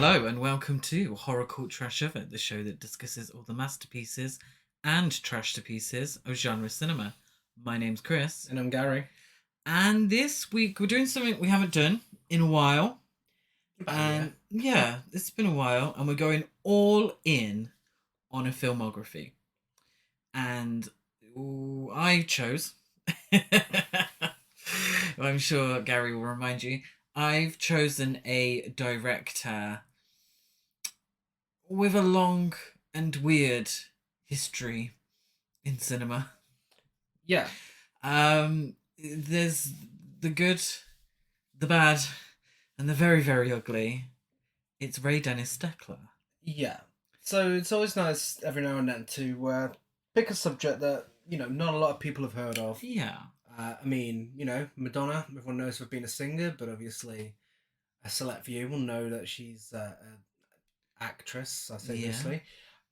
Hello and welcome to Horror Cult Trash Oven, the show that discusses all the masterpieces and trash to pieces of genre cinema. My name's Chris, And I'm Gary. and this week we're doing something we haven't done in a while. And yeah, it's been a while, and we're going all in on a filmography. And I chose, I'm sure Gary will remind you, I've chosen a director with a long and weird history in cinema. Yeah. There's the good, the bad, and the very, very ugly. It's Dennis Steckler. Yeah. So it's always nice every now and then to pick a subject that, not a lot of people have heard of. Yeah. Madonna, everyone knows for being a singer, but obviously a select few will know that she's an actress, I say loosely.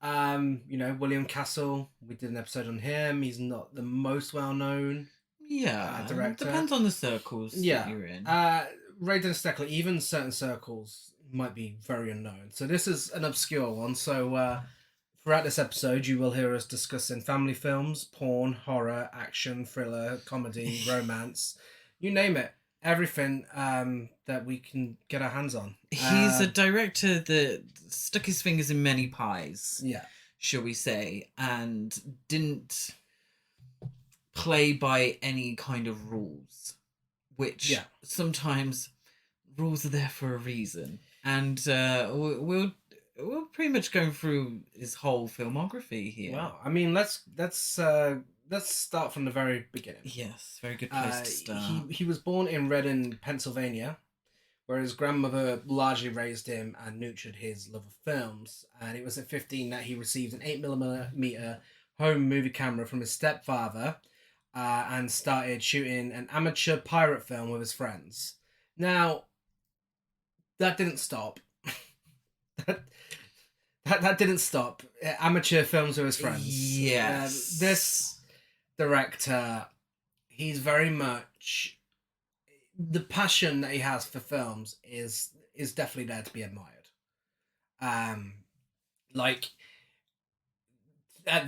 William Castle, we did an episode on him. He's not the most well-known director. Depends on the circles that you're in. Dennis Steckler, even certain circles might be very unknown. So this is an obscure one. So throughout this episode, you will hear us discussing family films, porn, horror, action, thriller, comedy, romance, you name it. Everything that we can get our hands on. He's a director that stuck his fingers in many pies. Yeah. Shall we say, and didn't play by any kind of rules, which sometimes rules are there for a reason. And we'll pretty much go through his whole filmography here. Wow. I mean, let's start from the very beginning. Yes, very good place to start. He was born in Reading, Pennsylvania, where his grandmother largely raised him and nurtured his love of films. And it was at 15 that he received an 8mm home movie camera from his stepfather and started shooting an amateur pirate film with his friends. Now, that didn't stop. that didn't stop. Amateur films with his friends. Yes. This director, he's very much... The passion that he has for films is definitely there to be admired. At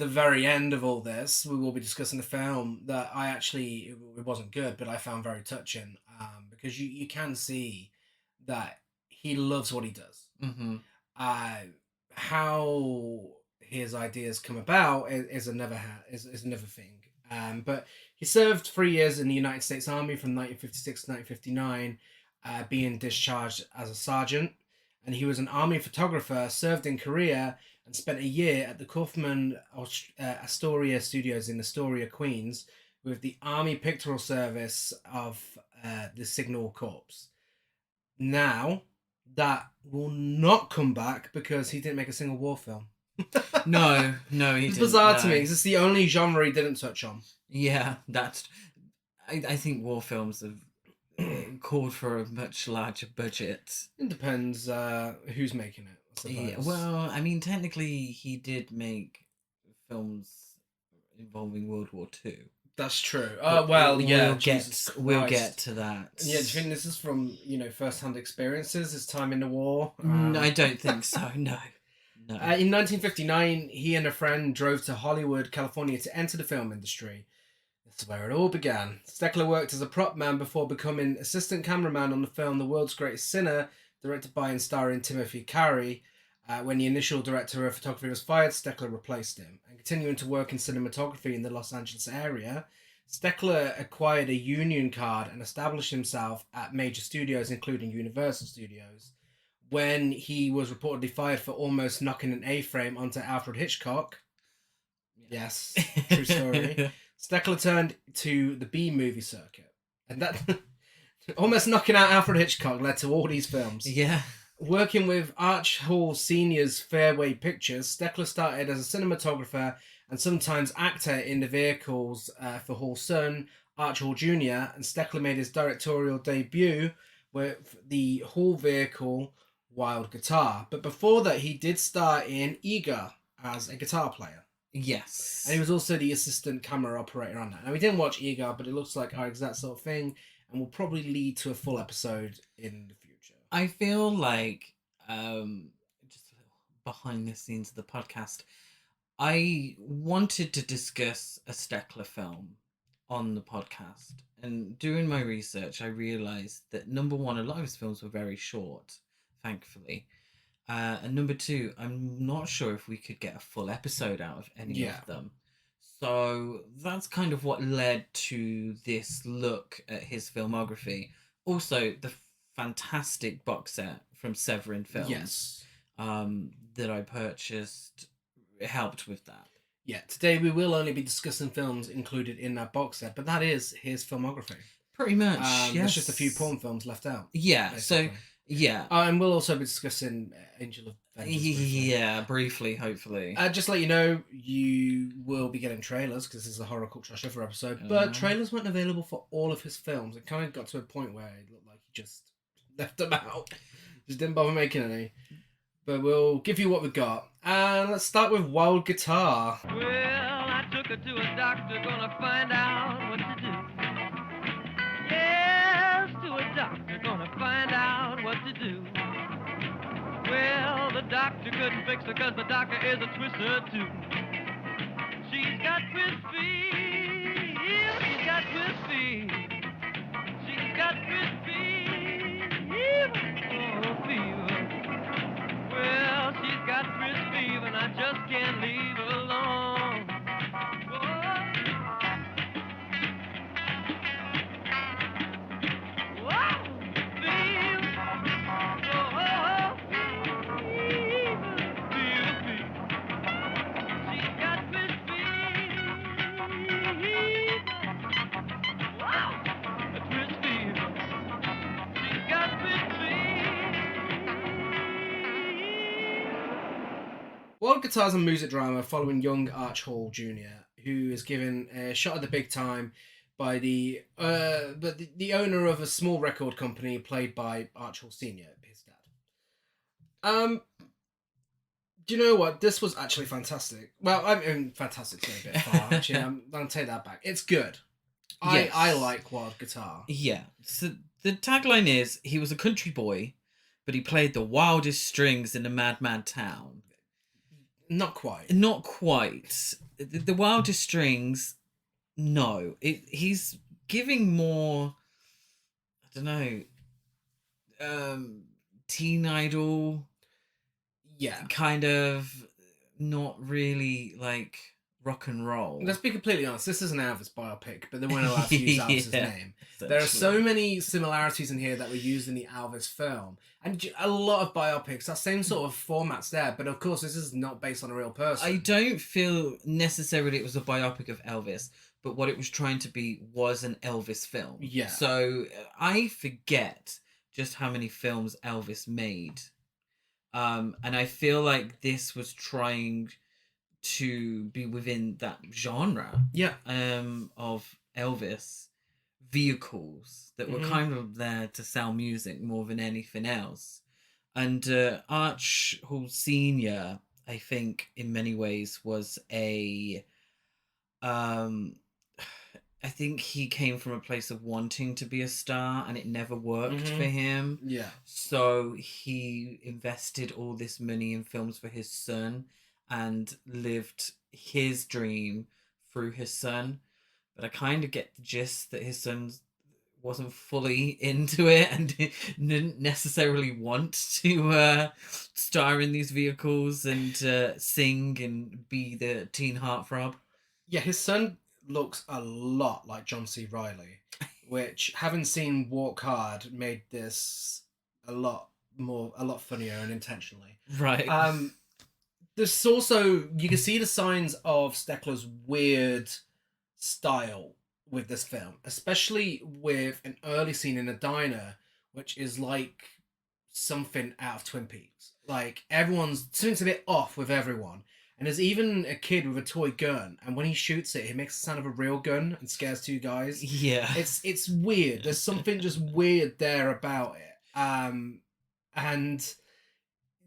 the very end of all this, we will be discussing a film that it wasn't good, but I found very touching, because you can see that he loves what he does. Mm-hmm. How his ideas come about is another thing. But he served 3 years in the United States Army from 1956 to 1959, being discharged as a sergeant. And he was an army photographer, served in Korea, and spent a year at the Kaufman Astoria Studios in Astoria, Queens, with the Army Pictorial Service of the Signal Corps. Now, that will not come back because he didn't make a single war film. No, he didn't. It's bizarre to me. It's the only genre he didn't touch on. Yeah, I think war films have called for a much larger budget. It depends who's making it, I suppose. Yeah, well, I mean, technically, he did make films involving World War II. That's true. We'll get to that. Yeah, do you think this is from first-hand experiences? His time in the war? No, I don't think so. No. In 1959, he and a friend drove to Hollywood, California, to enter the film industry. This is where it all began. Steckler worked as a prop man before becoming assistant cameraman on the film The World's Greatest Sinner, directed by and starring Timothy Carey. When the initial director of photography was fired, Steckler replaced him. And continuing to work in cinematography in the Los Angeles area, Steckler acquired a union card and established himself at major studios, including Universal Studios. When he was reportedly fired for almost knocking an A-frame onto Alfred Hitchcock. Yes, true story. Steckler turned to the B-movie circuit. And that almost knocking out Alfred Hitchcock led to all these films. Yeah. Working with Arch Hall Sr.'s Fairway Pictures, Steckler started as a cinematographer and sometimes actor in the vehicles for Hall's son, Arch Hall Jr., and Steckler made his directorial debut with the Hall vehicle Wild Guitar. But before that, he did star in Eager as a guitar player. Yes. And he was also the assistant camera operator on that. Now, we didn't watch Eager, but it looks like our exact sort of thing and will probably lead to a full episode in the future. I feel like just a little behind the scenes of the podcast. I wanted to discuss a Steckler film on the podcast, and doing my research, I realized that number one, a lot of his films were very short, thankfully. And number two, I'm not sure if we could get a full episode out of any of them. So that's kind of what led to this look at his filmography. Also, the fantastic box set from Severin Films that I purchased helped with that. Yeah, today we will only be discussing films included in that box set, but that is his filmography. Pretty much, yes. There's just a few porn films left out. Yeah, basically. So, yeah. And we'll also be discussing Angel of Vengeance. Yeah, briefly, hopefully. Just to let you know, you will be getting trailers, because this is a Horror Culture Shiver episode, but trailers weren't available for all of his films. It kind of got to a point where it looked like he just left them out. Just didn't bother making any. But we'll give you what we got. And let's start with Wild Guitar. Well, I took her to a doctor, gonna find out what to do. Yes, to a doctor, gonna find out what to do. Well, the doctor couldn't fix her, cause the doctor is a twister too. She's got twist feet, she's got twist feet. She's got twist feet, oh, fever. Well, she's got twist fever and I just can't leave her alone. Whoa, fever, oh, fever, fever. She's got twist fever. Wow, twist fever. She's got twist fever. Wild Guitar is a music drama following young Arch Hall Jr., who is given a shot at the big time by the owner of a small record company played by Arch Hall Sr., his dad. Do you know what? This was actually fantastic. Well, I mean, fantastic's a bit far, actually. I'm going to take that back. It's good. Yes. I like Wild Guitar. Yeah. So the tagline is, he was a country boy, but he played the wildest strings in a mad, mad town. Not quite. Not quite. The wildest strings, no. He's giving more, I don't know, teen idol. Yeah. Kind of not really like rock and roll. Let's be completely honest, this is an Elvis biopic, but they weren't allowed to use Elvis's name. There are so many similarities in here that were used in the Elvis film. And a lot of biopics, that same sort of format's there, but of course this is not based on a real person. I don't feel necessarily it was a biopic of Elvis, but what it was trying to be was an Elvis film. Yeah. So I forget just how many films Elvis made. And I feel like this was trying to be within that genre of Elvis vehicles that were kind of there to sell music more than anything else. And Arch Hall Sr., I think in many ways was I think he came from a place of wanting to be a star and it never worked for him. Yeah. So he invested all this money in films for his son and lived his dream through his son. But I kind of get the gist that his son wasn't fully into it and didn't necessarily want to star in these vehicles and sing and be the teen heartthrob. Yeah, his son looks a lot like John C. Reilly, which, having seen Walk Hard, made this a lot funnier and intentionally. Right. There's also, you can see the signs of Steckler's weird style with this film, especially with an early scene in a diner, which is like something out of Twin Peaks. Like, something's a bit off with everyone. And there's even a kid with a toy gun, and when he shoots it, he makes the sound of a real gun and scares two guys. Yeah. It's weird. There's something just weird there about it. And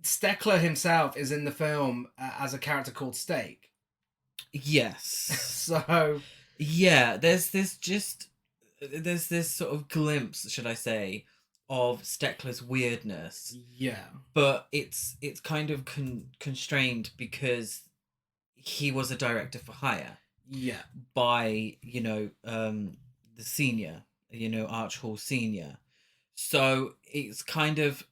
Steckler himself is in the film as a character called Steak. Yes. So... yeah, there's this sort of glimpse, should I say, of Steckler's weirdness, Yeah. but it's kind of constrained because he was a director for hire Yeah. by the senior, Arch Hall Senior. So it's kind of,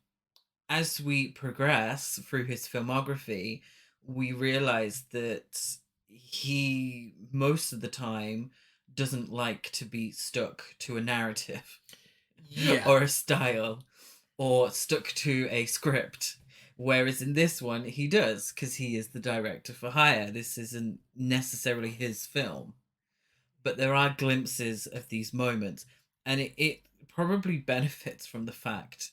as we progress through his filmography, we realize that he most of the time doesn't like to be stuck to a narrative or a style or stuck to a script. Whereas in this one, he does, because he is the director for hire. This isn't necessarily his film, but there are glimpses of these moments, and it probably benefits from the fact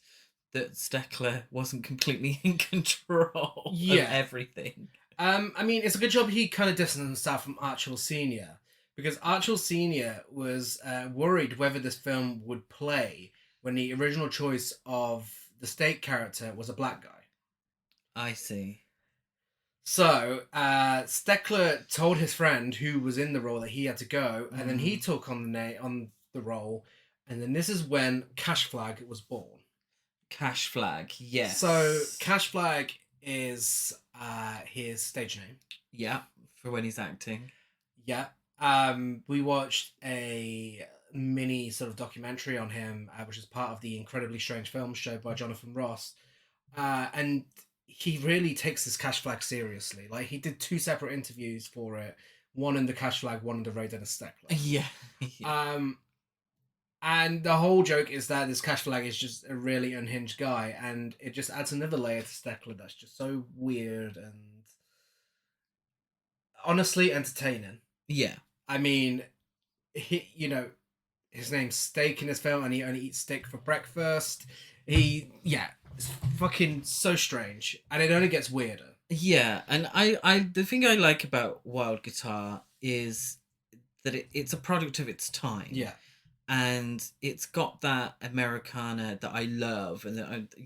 that Steckler wasn't completely in control of everything. I mean, it's a good job he kind of distanced himself from Archel Senior, because Archel Senior was worried whether this film would play when the original choice of the state character was a black guy. I see. So Steckler told his friend who was in the role that he had to go, and then he took on the role, and then this is when Cash Flag was born. Cash Flag, yes. So Cash Flag is his stage name. Yeah, for when he's acting. Yeah. We watched a mini sort of documentary on him, which is part of the Incredibly Strange Films show by Jonathan Ross. And he really takes this Cash Flag seriously. Like, he did 2 separate interviews for it. One in the Cash Flag, one in the Ray Dennis Steckler. Yeah. And the whole joke is that this Cash Flag is just a really unhinged guy, and it just adds another layer to Steckler that's just so weird and honestly entertaining. Yeah. I mean, his name's Steak in this film, and he only eats steak for breakfast. It's fucking so strange, and it only gets weirder. Yeah, and I the thing I like about Wild Guitar is that it's a product of its time. Yeah. And it's got that Americana that I love, and that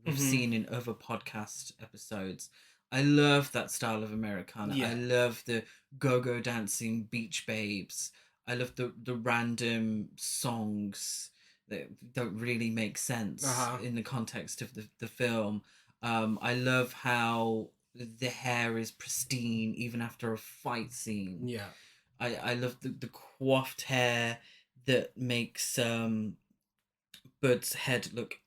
we've seen in other podcast episodes. I love that style of Americana. Yeah. I love the go-go dancing beach babes. I love the random songs that don't really make sense in the context of the film. I love how the hair is pristine even after a fight scene. Yeah. I love the coiffed hair that makes Bud's head look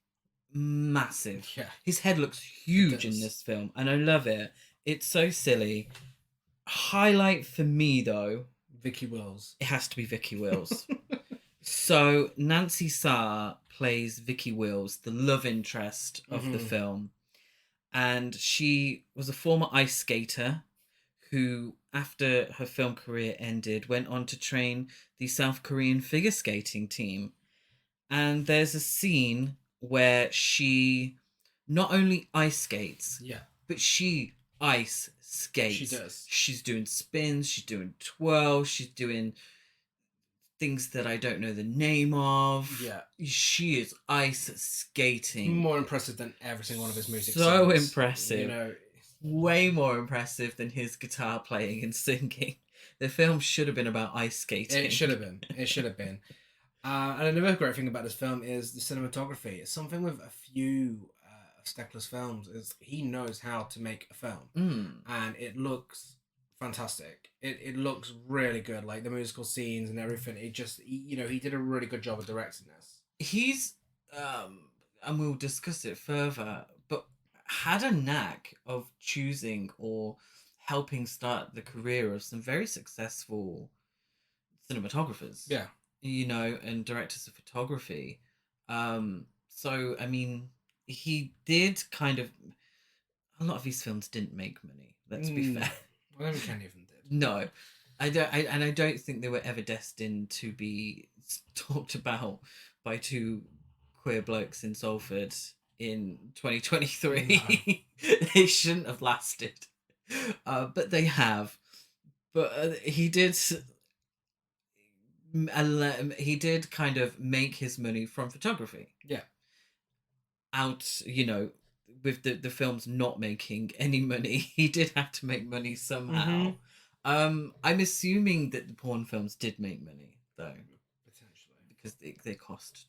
massive. Yeah. His head looks huge in this film, and I love it. It's so silly. Highlight for me, though, Vicky Wills. It has to be Vicky Wills. So Nancy Sarr plays Vicky Wills, the love interest of the film. And she was a former ice skater who, after her film career ended, went on to train the South Korean figure skating team. And there's a scene where she not only ice skates, but she ice skates. She does. She's doing spins, she's doing twirls, she's doing things that I don't know the name of. Yeah. She is ice skating. More impressive than every single one of his music So songs. impressive. Way more impressive than his guitar playing and singing. The film should have been about ice skating. It should have been. And another great thing about this film is the cinematography. It's something with a few of Steckler's films is he knows how to make a film. And it looks fantastic. It looks really good. Like the musical scenes and everything. He did a really good job of directing this. He's, and we'll discuss it further, but had a knack of choosing or helping start the career of some very successful cinematographers. Yeah. And directors of photography. So, I mean, he did kind of... A lot of these films didn't make money, let's be fair. I don't think any of them did. No. I don't think they were ever destined to be talked about by 2 queer blokes in Salford in 2023. No. They shouldn't have lasted. But they have. But he did kind of make his money from photography. Yeah. Out, with the films not making any money, he did have to make money somehow. I'm assuming that the porn films did make money, though. Potentially. Because they cost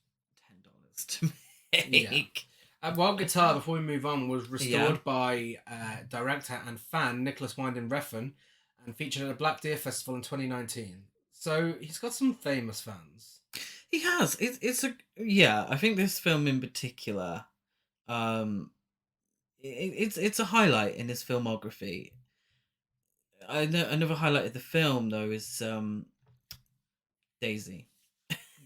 $10 to take. Wild Guitar, before we move on, was restored by director and fan Nicholas Winding Refn and featured at a Black Deer Festival in 2019. So he's got some famous fans. He has. I think this film in particular, it's a highlight in his filmography. Another highlight of the film though is Daisy.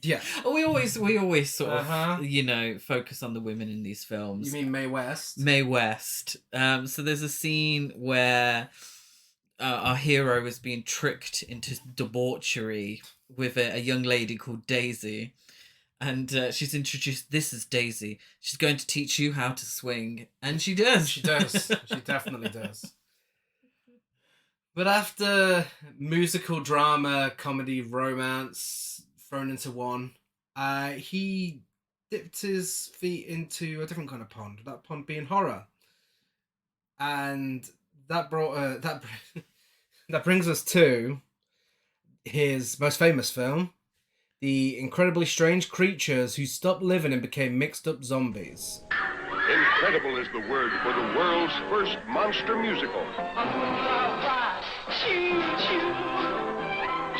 Yeah. We always sort of focus on the women in these films. You mean Mae West? Mae West. So there's a scene where our hero is being tricked into debauchery with a young lady called Daisy. And she's introduced, this is Daisy. She's going to teach you how to swing. And she does. She does. She definitely does. But after musical, drama, comedy, romance thrown into one, he dipped his feet into a different kind of pond. That pond being horror. And that brought that brings us to his most famous film, The Incredibly Strange Creatures Who Stopped Living and Became Mixed Up Zombies. Incredible is the word for the world's first monster musical.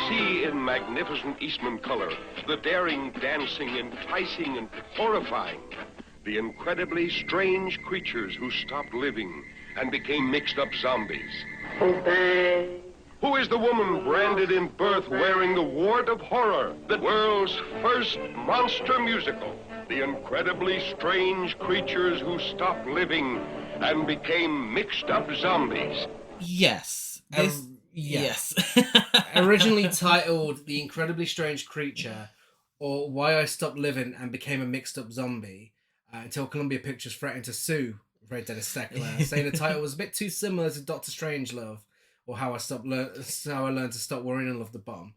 See in magnificent Eastman color the daring, dancing, enticing, and horrifying. The incredibly strange creatures who stopped living and became mixed up zombies. Obey. Who is the woman branded in birth wearing the wart of horror? The world's first monster musical. The incredibly strange creatures who stopped living and became mixed up zombies. Yes. Yes. Originally titled The Incredibly Strange Creature, or Why I Stopped Living and Became a Mixed Up Zombie, until Columbia Pictures threatened to sue Dennis Steckler, saying the title was a bit too similar to Dr. Strangelove, or How I Learned to Stop Worrying and Love the Bomb.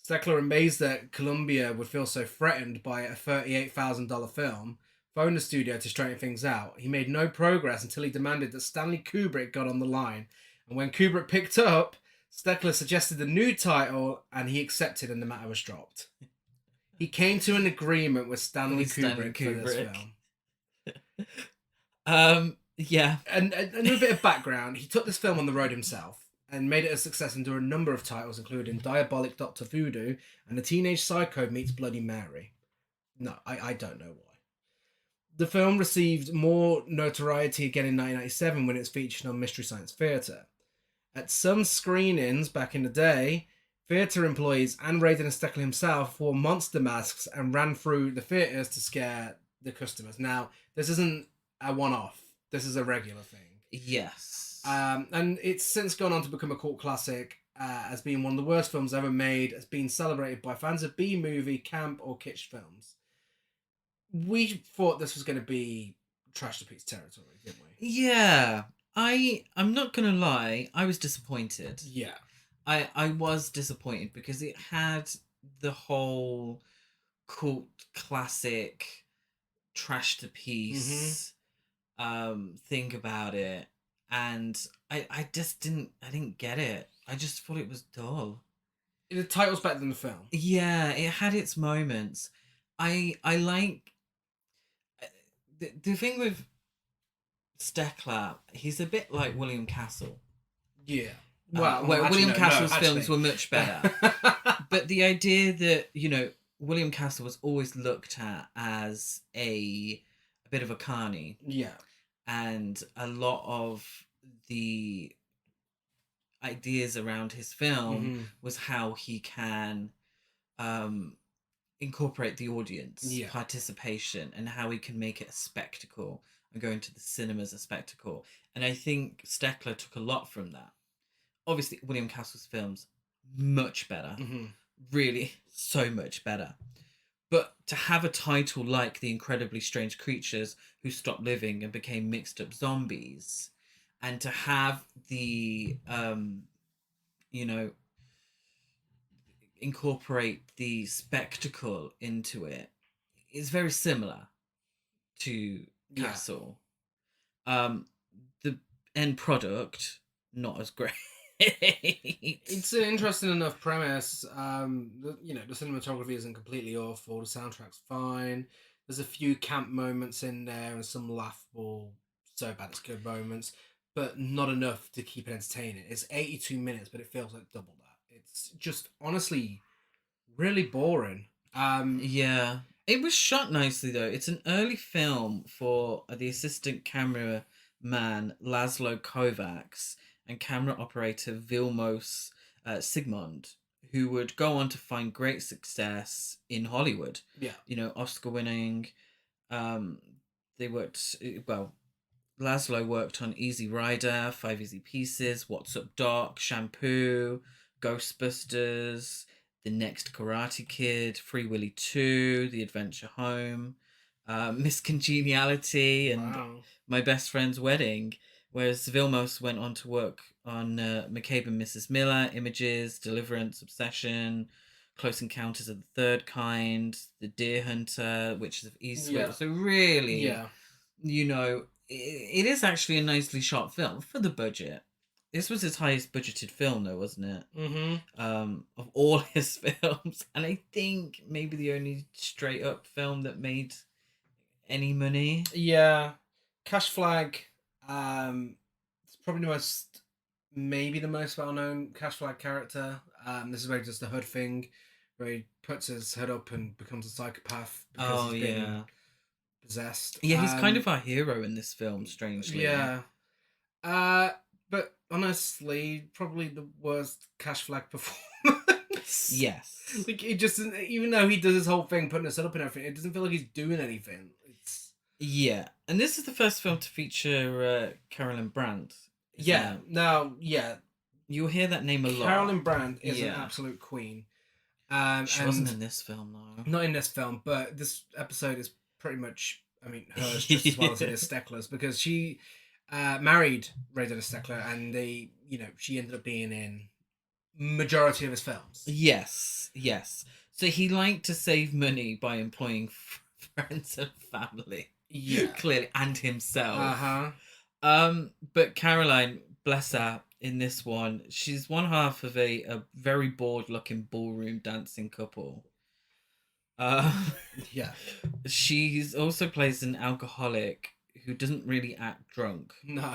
Steckler, amazed that Columbia would feel so threatened by a $38,000 film, phoned the studio to straighten things out. He made no progress until he demanded that Stanley Kubrick got on the line. And when Kubrick picked up, Steckler suggested a new title, and he accepted, and the matter was dropped. He came to an agreement with Stanley Kubrick for this film. Yeah. And a little bit of background, he took this film on the road himself and made it a success and drew a number of titles, including Diabolic Dr. Voodoo and The Teenage Psycho Meets Bloody Mary. No, I don't know why. The film received more notoriety again in 1997 when it was featured on Mystery Science Theatre. At some screenings back in the day, theatre employees and Ray Dennis Steckler himself wore monster masks and ran through the theatres to scare the customers. Now, this isn't a one-off. This is a regular thing. Yes. And it's since gone on to become a cult classic as being one of the worst films ever made, as being celebrated by fans of B-movie, camp, or kitsch films. We thought this was going to be trash to piece territory, didn't we? Yeah. I'm not going to lie, I was disappointed. Yeah. I was disappointed because it had the whole cult classic trash to piece thing about it, and I didn't get it. I just thought it was dull. The title's better than the film. Yeah, it had its moments. I like the thing with Steckler, he's a bit like William Castle. Yeah. William Castle's films were much better. But the idea that, William Castle was always looked at as a bit of a carny. Yeah. And a lot of the ideas around his film was how he can incorporate the audience participation and how he can make it a spectacle and go into the cinema as a spectacle. And I think Steckler took a lot from that. Obviously, William Castle's films, much better. Really, so much better. But to have a title like The Incredibly Strange Creatures Who Stopped Living and Became Mixed Up Zombies, and to have the, incorporate the spectacle into it, is very similar to Castle. The end product, not as great. It's an interesting enough premise. The cinematography isn't completely awful. The soundtrack's fine. There's a few camp moments in there and some laughable, so bad it's good moments, but not enough to keep it entertaining. It's 82 minutes, but it feels like double that. It's just honestly really boring. Yeah. It was shot nicely though. It's an early film for the assistant cameraman Laszlo Kovacs and camera operator Vilmos Sigmund, who would go on to find great success in Hollywood. Yeah. You know, Oscar winning. They worked, well, Laszlo worked on Easy Rider, 5 Easy Pieces, What's Up Doc, Shampoo, Ghostbusters, The Next Karate Kid, Free Willy 2, The Adventure Home, Miss Congeniality, and My Best Friend's Wedding. Whereas Vilmos went on to work on McCabe and Mrs. Miller, Images, Deliverance, Obsession, Close Encounters of the Third Kind, The Deer Hunter, Witches of Eastwick. Yeah. So really, you know, it is actually a nicely shot film for the budget. This was his highest budgeted film, though, wasn't it? Mm-hmm. Of all his films, and I think maybe the only straight up film that made any money. Yeah, Cash Flag. It's probably maybe the most well known Cash Flag character. This is where he does the hood thing, where he puts his hood up and becomes a psychopath because he's been possessed. Yeah, he's kind of our hero in this film, strangely. Yeah. But honestly, probably the worst Cash Flag performance. Yes. Like, it just, even though he does his whole thing, putting his head up and everything, it doesn't feel like he's doing anything. Yeah, and this is the first film to feature Carolyn Brandt. Yeah, you'll hear that name a lot. Carolyn Brandt is an absolute queen. She wasn't in this film, though. Not in this film, but this episode is pretty much, I mean, hers just as well as it is Steckler's, because she married Ray Dennis Steckler, and she ended up being in majority of his films. Yes. So he liked to save money by employing friends and family. Yeah. Clearly, and himself. Uh-huh. But Caroline, bless her, in this one, she's one half of a very bored-looking ballroom dancing couple. Yeah. She's also plays an alcoholic who doesn't really act drunk. No.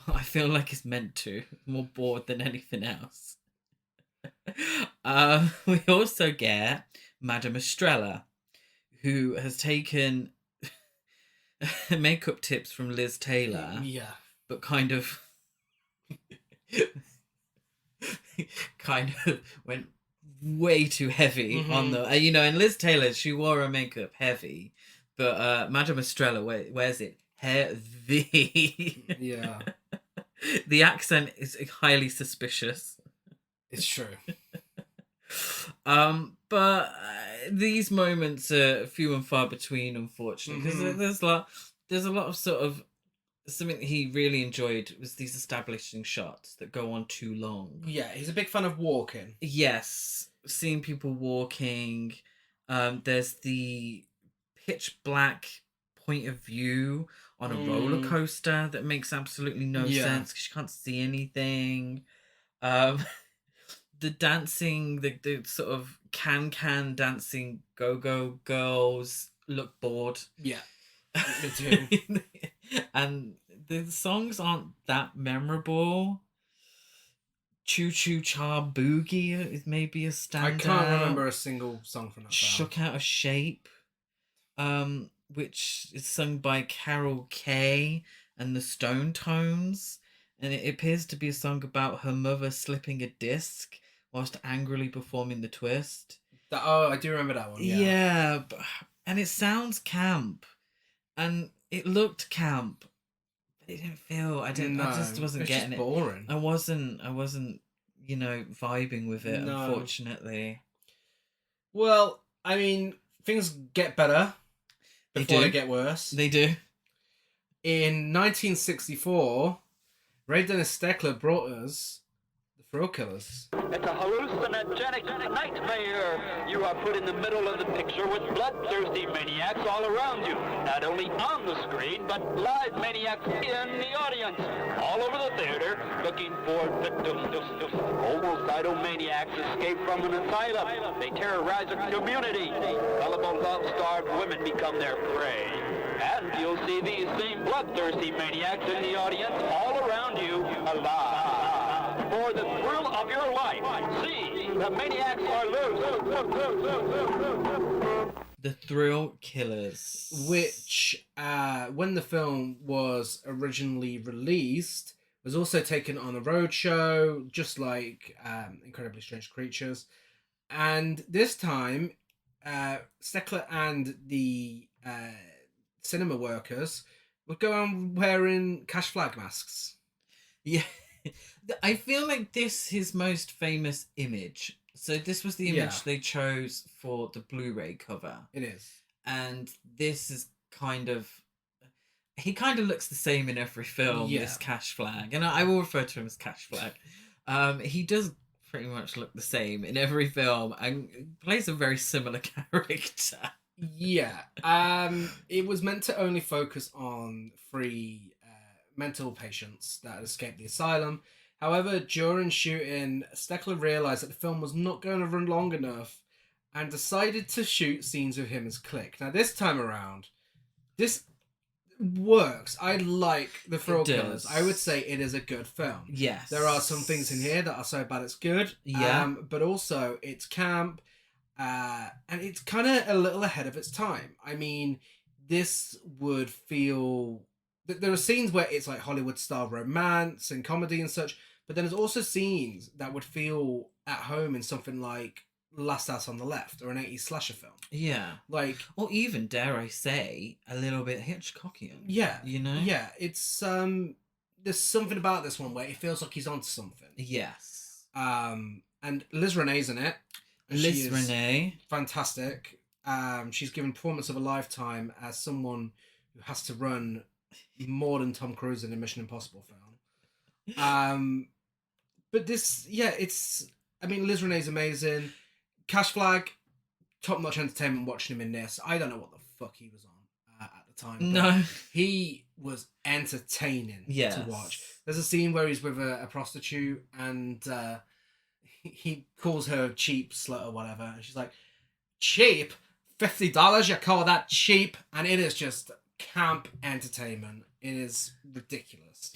But I feel like it's meant to. More bored than anything else. We also get Madame Estrella, who has taken makeup tips from Liz Taylor. Yeah. But kind of went way too heavy on the... and Liz Taylor, she wore her makeup heavy. But Madame Estrella, where's it? Heavy. Yeah. The accent is highly suspicious. It's true. But these moments are few and far between, unfortunately, because there's a lot of sort of something that he really enjoyed was these establishing shots that go on too long. Yeah, he's a big fan of walking. Yes, seeing people walking. There's the pitch black point of view on a roller coaster that makes absolutely no sense because you can't see anything. The dancing, the sort of can dancing go-go girls look bored. Yeah, they do. And the songs aren't that memorable. Choo Choo Cha Boogie is maybe a standout. I can't remember a single song from that film. Shook Out of Shape, which is sung by Carol Kay and the Stone Tones. And it appears to be a song about her mother slipping a disc whilst angrily performing the twist. I do remember that one. Yeah, and it sounds camp, and it looked camp, but it didn't feel. I just wasn't getting it. Boring. I wasn't. Vibing with it. No. Unfortunately. Well, I mean, things get better before they get worse. They do. In 1964, Ray Dennis Steckler brought us The Thrill Killers. It's a hallucinogenic nightmare. You are put in the middle of the picture with bloodthirsty maniacs all around you. Not only on the screen, but live maniacs in the audience. All over the theater, looking for victims. Almost Suicidal-maniacs escape from an asylum. They terrorize a community. Gullible, love-starved women become their prey. And you'll see these same bloodthirsty maniacs in the audience all around you, alive. For the thrill of your life, see, the maniacs are loose. The Thrill Killers. Which, when the film was originally released, was also taken on a roadshow, just like Incredibly Strange Creatures. And this time, Steckler and the cinema workers would go on wearing cash flag masks. Yeah. I feel like this is his most famous image. So this was the image they chose for the Blu-ray cover. It is. And this is kind of... He kind of looks the same in every film, this Cash Flag. And I will refer to him as Cash Flag. He does pretty much look the same in every film and plays a very similar character. Yeah. It was meant to only focus on 3 mental patients that had escaped the asylum. However, during shooting, Steckler realised that the film was not going to run long enough and decided to shoot scenes with him as Click. Now, this time around, this works. I like The Thrill Killers. I would say it is a good film. Yes. There are some things in here that are so bad it's good. Yeah. But also, it's camp. And it's kind of a little ahead of its time. I mean, this would feel... There are scenes where it's like Hollywood-style romance and comedy and such, but then there's also scenes that would feel at home in something like Last House on the Left or an 80s slasher film. Yeah. Like... Or even, dare I say, a little bit Hitchcockian. Yeah. You know? Yeah. It's... There's something about this one where it feels like he's onto something. Yes. And Liz Renee's in it. Liz Renee. Fantastic. She's given performance of a lifetime as someone who has to run more than Tom Cruise in a Mission Impossible film. But this, it's... I mean, Liz Renee's amazing. Cash Flag, top-notch entertainment watching him in this. I don't know what the fuck he was on at the time. No. He was entertaining to watch. There's a scene where he's with a prostitute and he calls her cheap slut or whatever. And she's like, cheap? $50? You call that cheap? And it is just camp entertainment. It is ridiculous.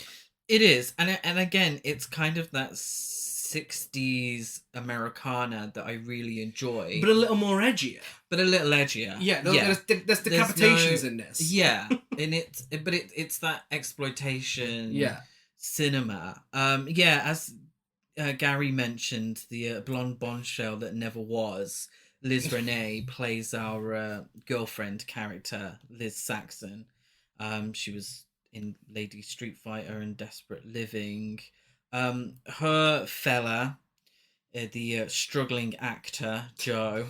It is. And again, it's kind of that 60s Americana that I really enjoy. But a little more edgier. But a little edgier. Yeah, there's decapitations in this. Yeah. And it's that exploitation cinema. As Gary mentioned, the blonde bombshell that never was, Liz Renee plays our girlfriend character, Liz Saxon. She was in Lady Street Fighter and Desperate Living. Her fella, the struggling actor, Joe.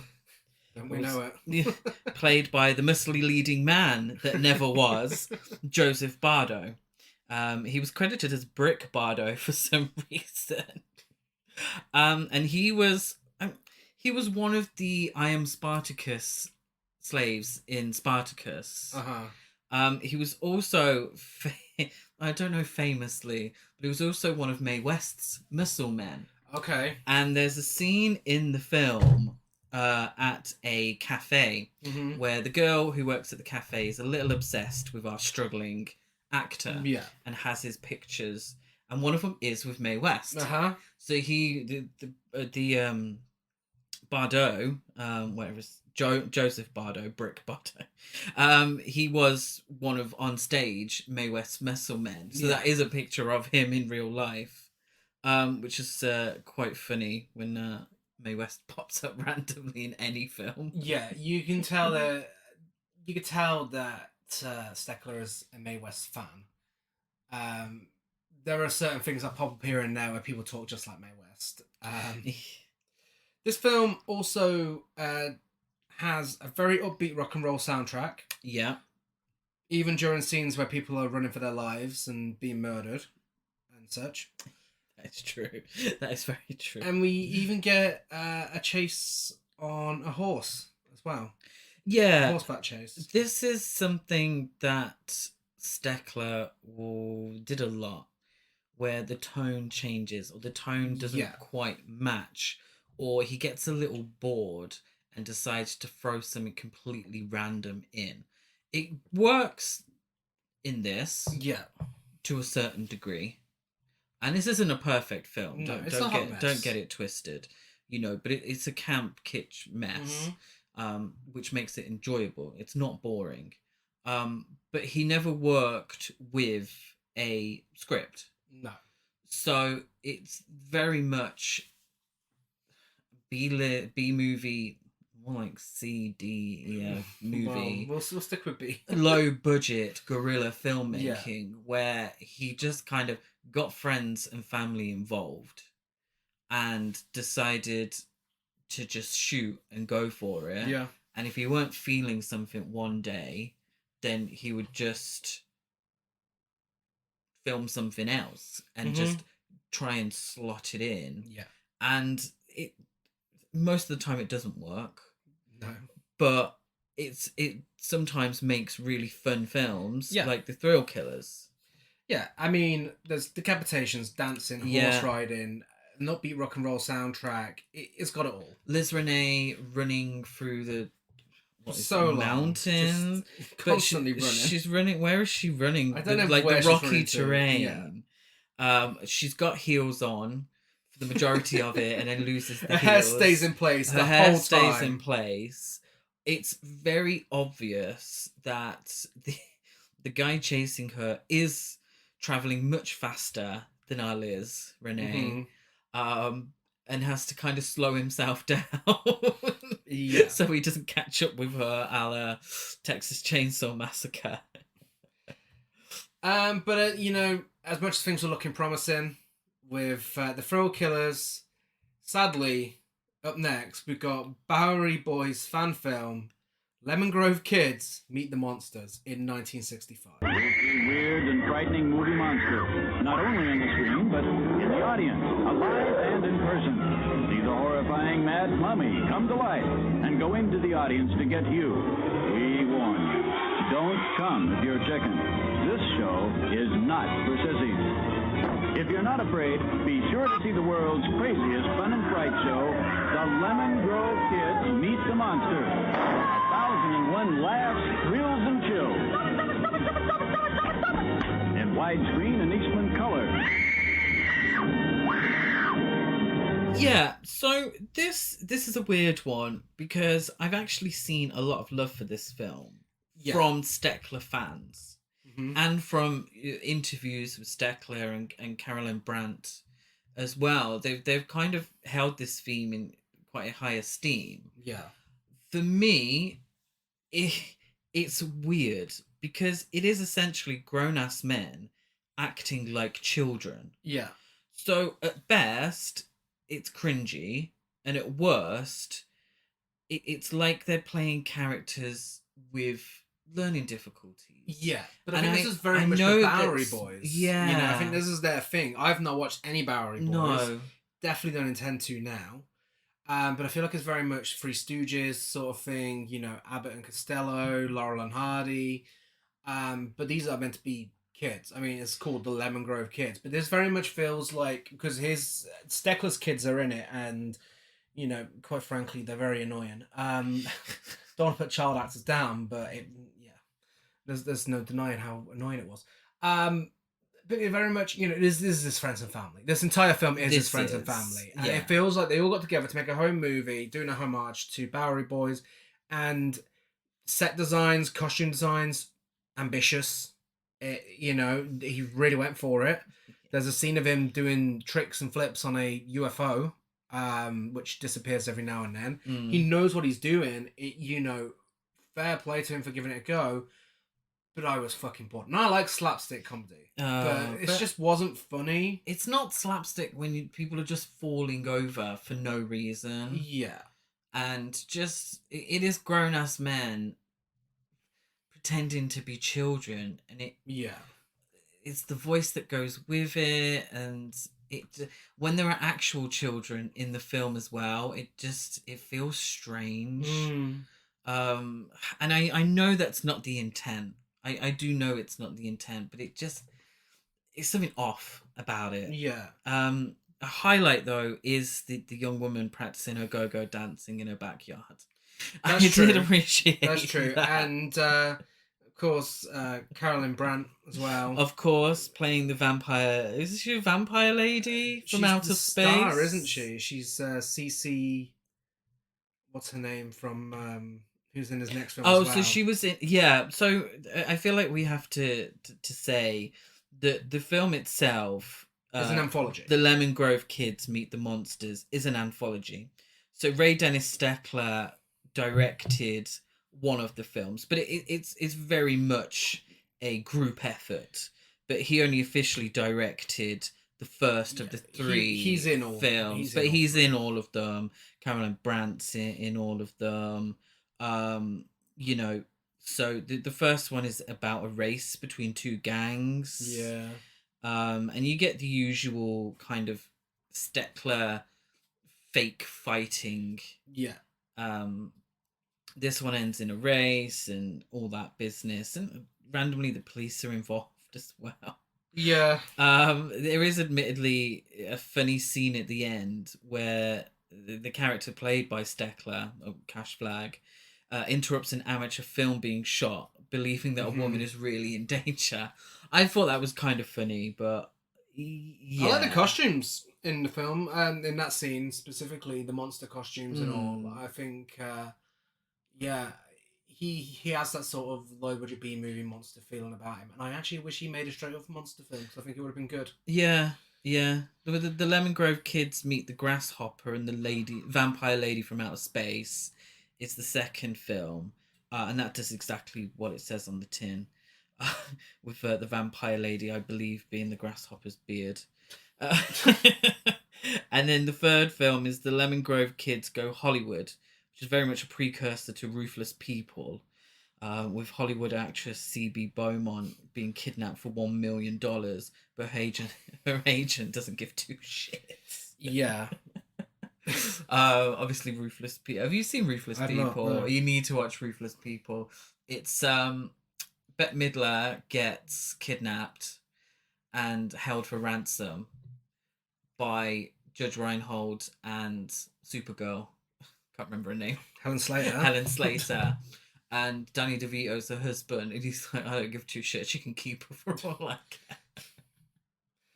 Don't we know it? Played by the muscly leading man that never was, Joseph Bardo. He was credited as Brick Bardo for some reason. And he was one of the I Am Spartacus slaves in Spartacus. He was also, I don't know famously, but he was also one of Mae West's muscle men. Okay. And there's a scene in the film at a cafe where the girl who works at the cafe is a little obsessed with our struggling actor and has his pictures, and one of them is with Mae West. So the Bardo, whatever it's Joseph Bardo, Brick Bardo, he was one of on stage Mae West's muscle men. So that is a picture of him in real life, which is quite funny when Mae West pops up randomly in any film. Yeah, you can tell that. You could tell that Steckler is a Mae West fan. There are certain things that pop up here and there where people talk just like Mae West. This film also has a very upbeat rock and roll soundtrack. Yeah. Even during scenes where people are running for their lives and being murdered and such. That's true. That is very true. And we even get a chase on a horse as well. Yeah. A horseback chase. This is something that Steckler did a lot, where the tone changes or the tone doesn't Yeah. quite match, or he gets a little bored and decides to throw something completely random in. It works in this Yeah. to a certain degree. And this isn't a perfect film. No, Don't, it's don't a hot get mess. don't get it twisted. You know, but it's a camp kitsch mess, which makes it enjoyable. It's not boring. But he never worked with a script. No. So it's very much B movie, more like C, D, E, F movie. Well, we'll stick with B. Low budget guerrilla filmmaking where he just kind of got friends and family involved and decided to just shoot and go for it. Yeah. And if he weren't feeling something one day, then he would just film something else and just try and slot it in. Yeah. And it most of the time it doesn't work. No. But it sometimes makes really fun films, Yeah. like The Thrill Killers. Yeah, I mean, there's decapitations, dancing, horse riding, an upbeat rock and roll soundtrack. It's got it all. Liz Renee running through the Long, mountain, just constantly running. She's running. Where is she running? I don't know like where the she's rocky running to. terrain. Yeah. She's got heels on for the majority of it, and then loses the Her heels. hair stays in place Her the hair whole stays time. in place. It's very obvious that the guy chasing her is traveling much faster than our Liz Renee, and has to kind of slow himself down. Yeah. So he doesn't catch up with her a la Texas Chainsaw Massacre. But you know, as much as things were looking promising with the Thrill Killers, sadly, up next we've got Bowery Boys fan film Lemon Grove Kids Meet the Monsters in 1965. We'll see weird and frightening movie monsters, not only on the screen, but in the audience, alive and in person. See the horrifying Mad Mummy come to life and go into the audience to get you. We warn you, don't come if you're chicken. This show is not for sissies. If you're not afraid, be sure to see the world's craziest fun and fright show, The Lemon Grove Kids Meet the Monsters. 1,001 laughs, thrills, and chills. In widescreen and Eastman color. Yeah, so this is a weird one because I've actually seen a lot of love for this film from Steckler fans. And from interviews with Steckler and Carolyn Brandt as well. They've kind of held this theme in quite a high esteem. Yeah. For me, it's weird because it is essentially grown-ass men acting like children. Yeah. So at best, it's cringy, and at worst, it's like they're playing characters with learning difficulties. Yeah, but I think this is very much the Bowery Boys. Yeah. You know, I think this is their thing. I've not watched any Bowery Boys. No. Definitely don't intend to now. But I feel like it's very much Three Stooges sort of thing, you know, Abbott and Costello, Laurel and Hardy. But these are meant to be kids. I mean, it's called the Lemon Grove Kids. But this very much feels like, because Steckler's kids are in it, and, you know, quite frankly, they're very annoying. Don't want to put child actors down, but there's no denying how annoying it was. But it very much, you know, this is his friends and family. This entire film is his friends and family. And it feels like they all got together to make a home movie, doing a homage to Bowery Boys, and set designs, costume designs, ambitious. You know, he really went for it. There's a scene of him doing tricks and flips on a UFO, which disappears every now and then. He knows what he's doing. You know, fair play to him for giving it a go. But I was fucking bored. And I like slapstick comedy. But it just wasn't funny. It's not slapstick when people are just falling over for no reason. Yeah. And just, it is grown-ass men pretending to be children. And it's the voice that goes with it. And when there are actual children in the film as well, it feels strange. And I know that's not the intent. I do know it's not the intent, but it's something off about it. Yeah. A highlight though is the young woman practicing her go-go dancing in her backyard. That's true. Did appreciate That's true. that. And of course, Carolyn Brandt as well. Of course, playing the vampire. Is she a vampire lady from She's outer the space? star, isn't she? She's Cece. What's her name from? Who's in his next film? Oh, as well. so she was in. Yeah. So I feel like we have to say that the film itself. It's an anthology. The Lemon Grove Kids Meet the Monsters is an anthology. So Ray Dennis Steckler directed one of the films, but it's very much a group effort. But he only officially directed the first of the three he's in all films. He's in all of them. Caroline Brandt's in all of them. You know, so the first one is about a race between two gangs. Yeah. And you get the usual kind of Steckler fake fighting. Yeah. This one ends in a race and all that business, and randomly the police are involved as well. Yeah. There is admittedly a funny scene at the end where the character played by Steckler, Cash Flag, interrupts an amateur film being shot, believing that a woman is really in danger. I thought that was kind of funny, but yeah. I like the costumes in the film, and in that scene specifically, the monster costumes and all. I think, he has that sort of low budget B movie monster feeling about him, and I actually wish he made a straight up monster film because I think it would have been good. Yeah. The Lemon Grove Kids Meet the Grasshopper and the vampire lady from outer space is the second film, and that does exactly what it says on the tin. With the vampire lady, I believe, being the grasshopper's beard. And then the third film is The Lemon Grove Kids Go Hollywood, which is very much a precursor to Ruthless People, with Hollywood actress C.B. Beaumont being kidnapped for $1 million, but her agent doesn't give two shits. Yeah. Obviously Ruthless People. Have you seen Ruthless People? Not, no. You need to watch Ruthless People. It's Bette Midler gets kidnapped and held for ransom by Judge Reinhold and Supergirl. Can't remember her name. Helen Slater. Helen Slater. And Danny DeVito's her husband. And he's like, I don't give two shits. She can keep her for all I can.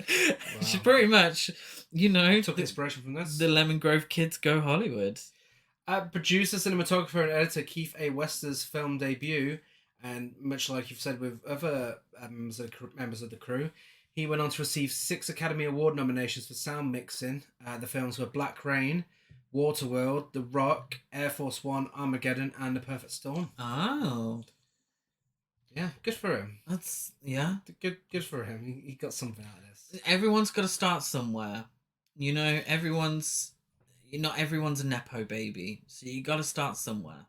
Wow. She pretty much, took inspiration from this. The Lemon Grove Kids Go Hollywood. Producer, cinematographer, and editor Keith A. Wester's film debut. And much like you've said with other members of the crew, he went on to receive 6 Academy Award nominations for sound mixing. The films were Black Rain, Waterworld, The Rock, Air Force One, Armageddon, and The Perfect Storm. Oh. Yeah, good for him. That's, yeah. Good for him. He got something out of this. Everyone's got to start somewhere. Not everyone's a Nepo baby. So you got to start somewhere.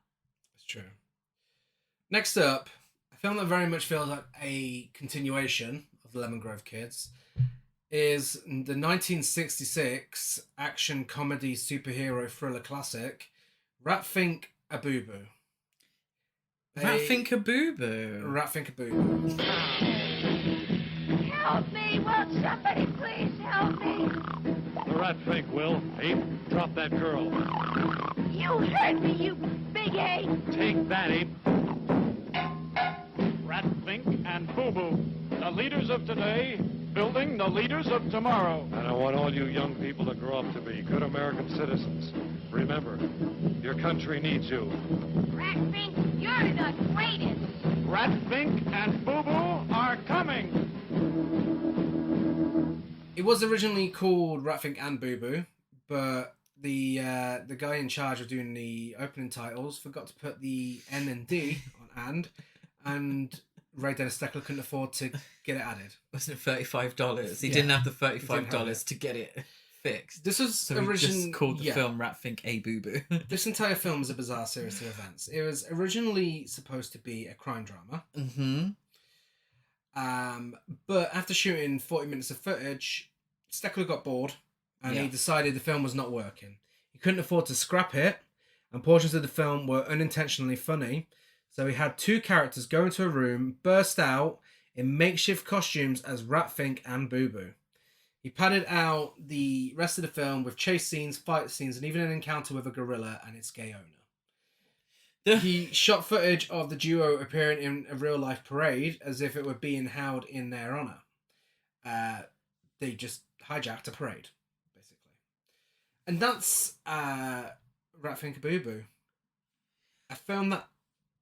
That's true. Next up, a film that very much feels like a continuation of The Lemon Grove Kids is the 1966 action comedy superhero thriller classic, Ratfink a Boo Boo. Ratfink a Boo Boo. Ratfink a Boo Boo. Help me! Will somebody please help me? The Ratfink will. Ape, drop that girl. You heard me, you big ape! Take that, Ape. Ratfink and Boo Boo, the leaders of today, building the leaders of tomorrow. And I want all you young people to grow up to be good American citizens. Remember, your country needs you. Ratfink, you're the greatest! Ratfink and Boo Boo are coming. It was originally called Ratfink and Boo Boo, but the guy in charge of doing the opening titles forgot to put the N and D on and Ray Dennis Steckler couldn't afford to get it added. Wasn't it $35? He didn't have the $35 to get it fixed. This was So he just called the film Ratfink A Boo Boo. This entire film is a bizarre series of events. It was originally supposed to be a crime drama. Mm-hmm. But after shooting 40 minutes of footage, Steckler got bored and he decided the film was not working. He couldn't afford to scrap it, and portions of the film were unintentionally funny. So he had 2 characters go into a room, burst out in makeshift costumes as Ratfink and Boo Boo. He padded out the rest of the film with chase scenes, fight scenes, and even an encounter with a gorilla and its gay owner. He shot footage of the duo appearing in a real-life parade as if it were being held in their honor. They just hijacked a parade, basically. And that's Rat Finker Boo Boo. A film that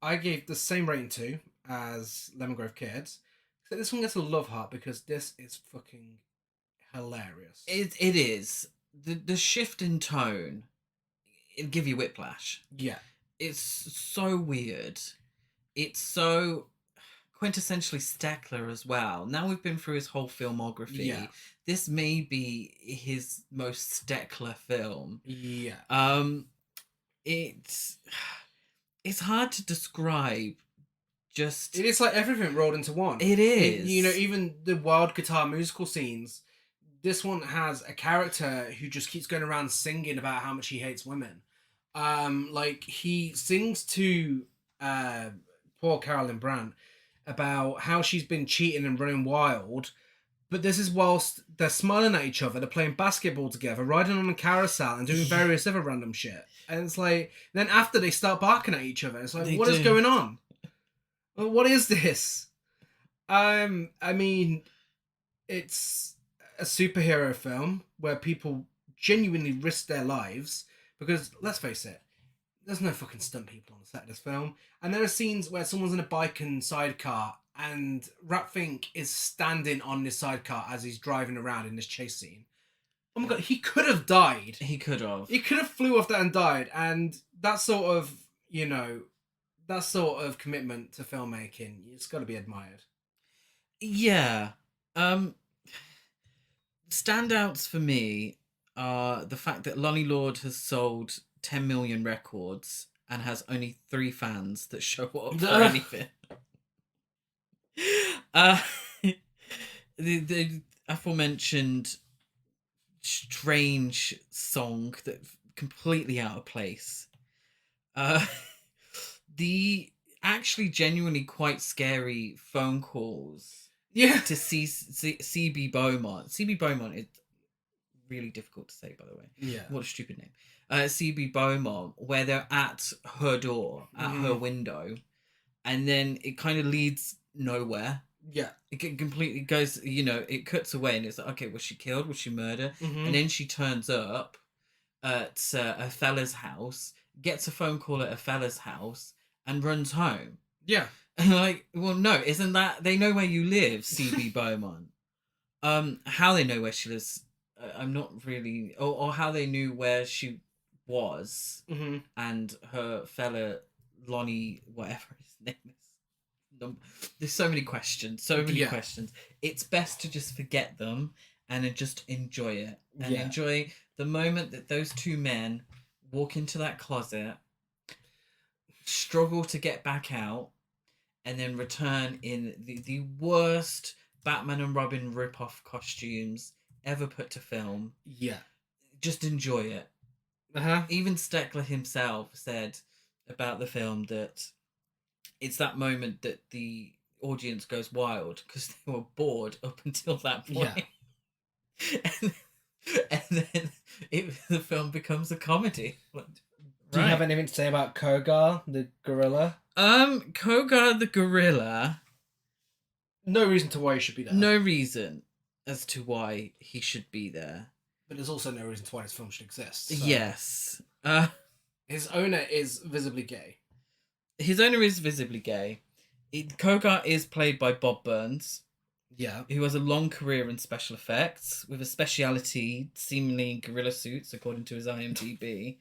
I gave the same rating to as Lemon Grove Kids. So this one gets a love heart because this is fucking hilarious. It is. The shift in tone, it'll give you whiplash. Yeah. It's so weird. It's so quintessentially Steckler as well. Now we've been through his whole filmography. Yeah. This may be his most Steckler film. Yeah. It's hard to describe. Just it is like everything rolled into one. It is. Even the wild guitar musical scenes. This one has a character who just keeps going around singing about how much he hates women. Like he sings to poor Carolyn Brandt about how she's been cheating and running wild, but this is whilst they're smiling at each other, they're playing basketball together, riding on a carousel and doing various other random shit. And it's like, then after they start barking at each other, it's like, what is going on? Well, what is this? I mean, it's a superhero film where people genuinely risk their lives because, let's face it, there's no fucking stunt people on the set of this film. And there are scenes where someone's in a bike and sidecar and Ratfink is standing on this sidecar as he's driving around in this chase scene. Oh my god, he could have died. He could have. He could have flew off that and died. And that sort of, that sort of commitment to filmmaking, it's got to be admired. Yeah. Standouts for me are the fact that Lonnie Lord has sold 10 million records and has only 3 fans that show up for anything. The aforementioned strange song that completely out of place. The actually genuinely quite scary phone calls. Yeah. To see CB Beaumont. CB Beaumont is really difficult to say, by the way. Yeah. What a stupid name. CB Beaumont, where they're at her door, at her window, and then it kind of leads nowhere. Yeah. It completely goes, it cuts away and it's like, okay, was she killed? Was she murdered? And then she turns up at a fella's house, gets a phone call at a fella's house, and runs home. Yeah. And like, well, no, isn't that... They know where you live, CB Beaumont. How they know where she lives, I'm not really... Or how they knew where she was. And her fella, Lonnie, whatever his name is. There's so many questions. Questions. It's best to just forget them and then just enjoy it. And enjoy the moment that those two men walk into that closet, struggle to get back out, and then return in the worst Batman and Robin rip-off costumes ever put to film. Yeah. Just enjoy it. Even Steckler himself said about the film that it's that moment that the audience goes wild because they were bored up until that point. Yeah. and then the film becomes a comedy. Do you have anything to say about Kogar, the gorilla? Kogar the gorilla. No reason to why he should be there. No reason as to why he should be there. But there's also no reason to why this film should exist. So. Yes. His owner is visibly gay. Kogar is played by Bob Burns. Yeah. Who has a long career in special effects, with a speciality seemingly in gorilla suits, according to his IMDb.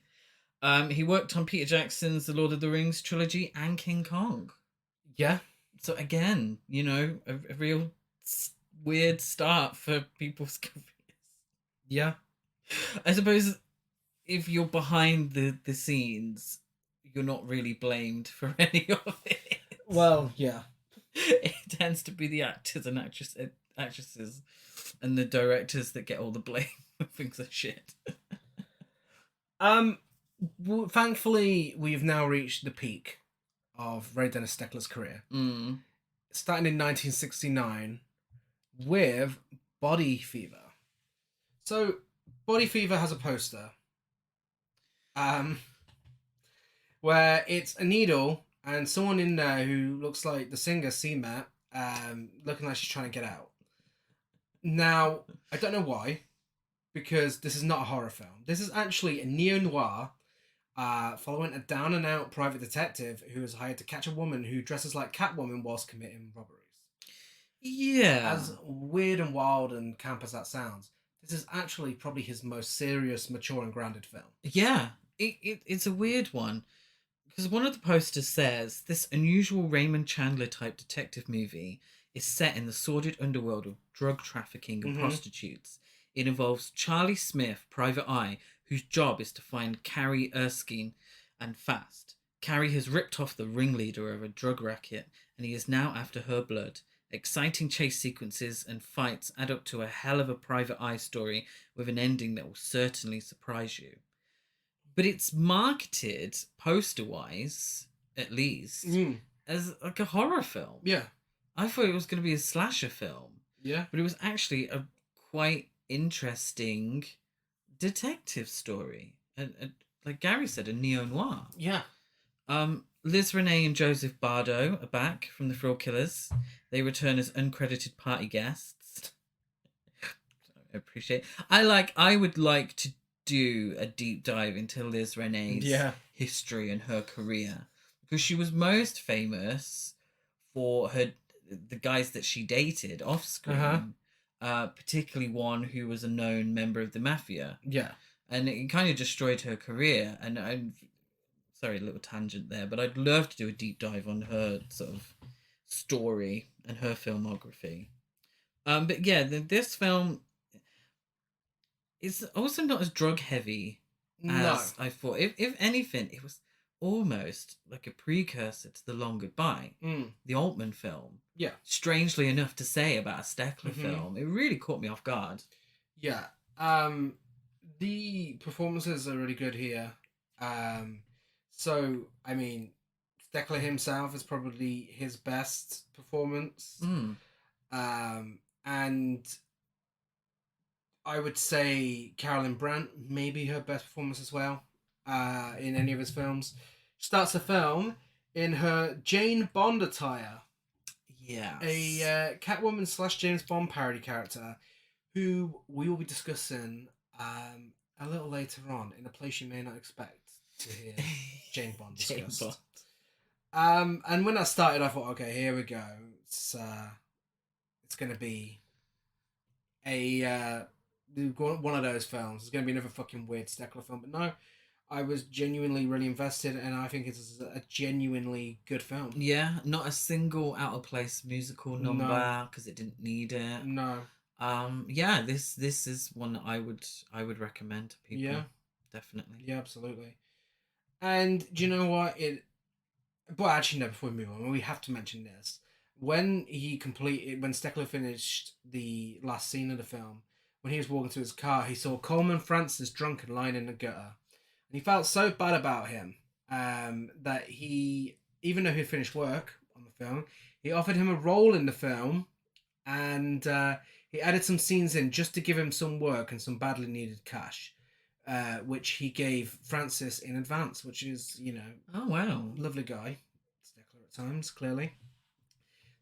He worked on Peter Jackson's The Lord of the Rings trilogy and King Kong. Yeah. So again, a real weird start for people's careers. Yeah. I suppose if you're behind the scenes, you're not really blamed for any of it. Well, yeah. It tends to be the actors and actresses and the directors that get all the blame when things are shit. Thankfully, we've now reached the peak of Ray Dennis Steckler's career. Starting in 1969 with Body Fever. So, Body Fever has a poster. Where it's a needle and someone in there who looks like the singer Seamat, looking like she's trying to get out. Now, I don't know why, because this is not a horror film. This is actually a neo-noir, following a down-and-out private detective who is hired to catch a woman who dresses like Catwoman whilst committing robberies. Yeah. As weird and wild and camp as that sounds, this is actually probably his most serious, mature and grounded film. Yeah. It's a weird one. Because one of the posters says, this unusual Raymond Chandler type detective movie is set in the sordid underworld of drug trafficking and prostitutes. It involves Charlie Smith, Private Eye, whose job is to find Carrie Erskine and fast. Carrie has ripped off the ringleader of a drug racket, and he is now after her blood. Exciting chase sequences and fights add up to a hell of a Private Eye story with an ending that will certainly surprise you. But it's marketed, poster-wise, at least, as like a horror film. Yeah. I thought it was going to be a slasher film. Yeah. But it was actually a quite interesting detective story. Like Gary said, a neo-noir. Yeah. Liz Renee and Joseph Bardo are back from the Thrill Killers. They return as uncredited party guests. I appreciate. I would like to do a deep dive into Liz Renee's history and her career, because she was most famous for the guys that she dated off screen, particularly one who was a known member of the mafia. Yeah. And it kind of destroyed her career. And I'm sorry, a little tangent there, but I'd love to do a deep dive on her sort of story and her filmography. But yeah, this film is also not as drug heavy as I thought. If anything, it was almost like a precursor to The Long Goodbye, the Altman film. Yeah. Strangely enough to say about a Steckler film. It really caught me off guard. Yeah. The performances are really good here. So, I mean, Steckler himself is probably his best performance. And I would say Carolyn Brandt, maybe her best performance as well, in any of his films. Starts the film in her Jane Bond attire. Yeah. A Catwoman / James Bond parody character who we will be discussing a little later on in a place you may not expect to hear Jane Bond discussed. Jane Bond. And when that started, I thought, okay, here we go. It's going to be one of those films. It's going to be another fucking weird Steckler film. But no, I was genuinely really invested, and I think it's a genuinely good film. Yeah, not a single out of place musical number because it didn't need it. No. Yeah, this is one that I would recommend to people. Yeah, definitely. Yeah, absolutely. And do you know what? But actually, no. Before we move on, we have to mention this. When Steckler finished the last scene of the film, when he was walking to his car, he saw Coleman Francis drunk and lying in the gutter. And he felt so bad about him that he, even though he finished work on the film, he offered him a role in the film, and he added some scenes in just to give him some work and some badly needed cash, which he gave Francis in advance, which is, oh wow, lovely guy. Steckler at times, clearly.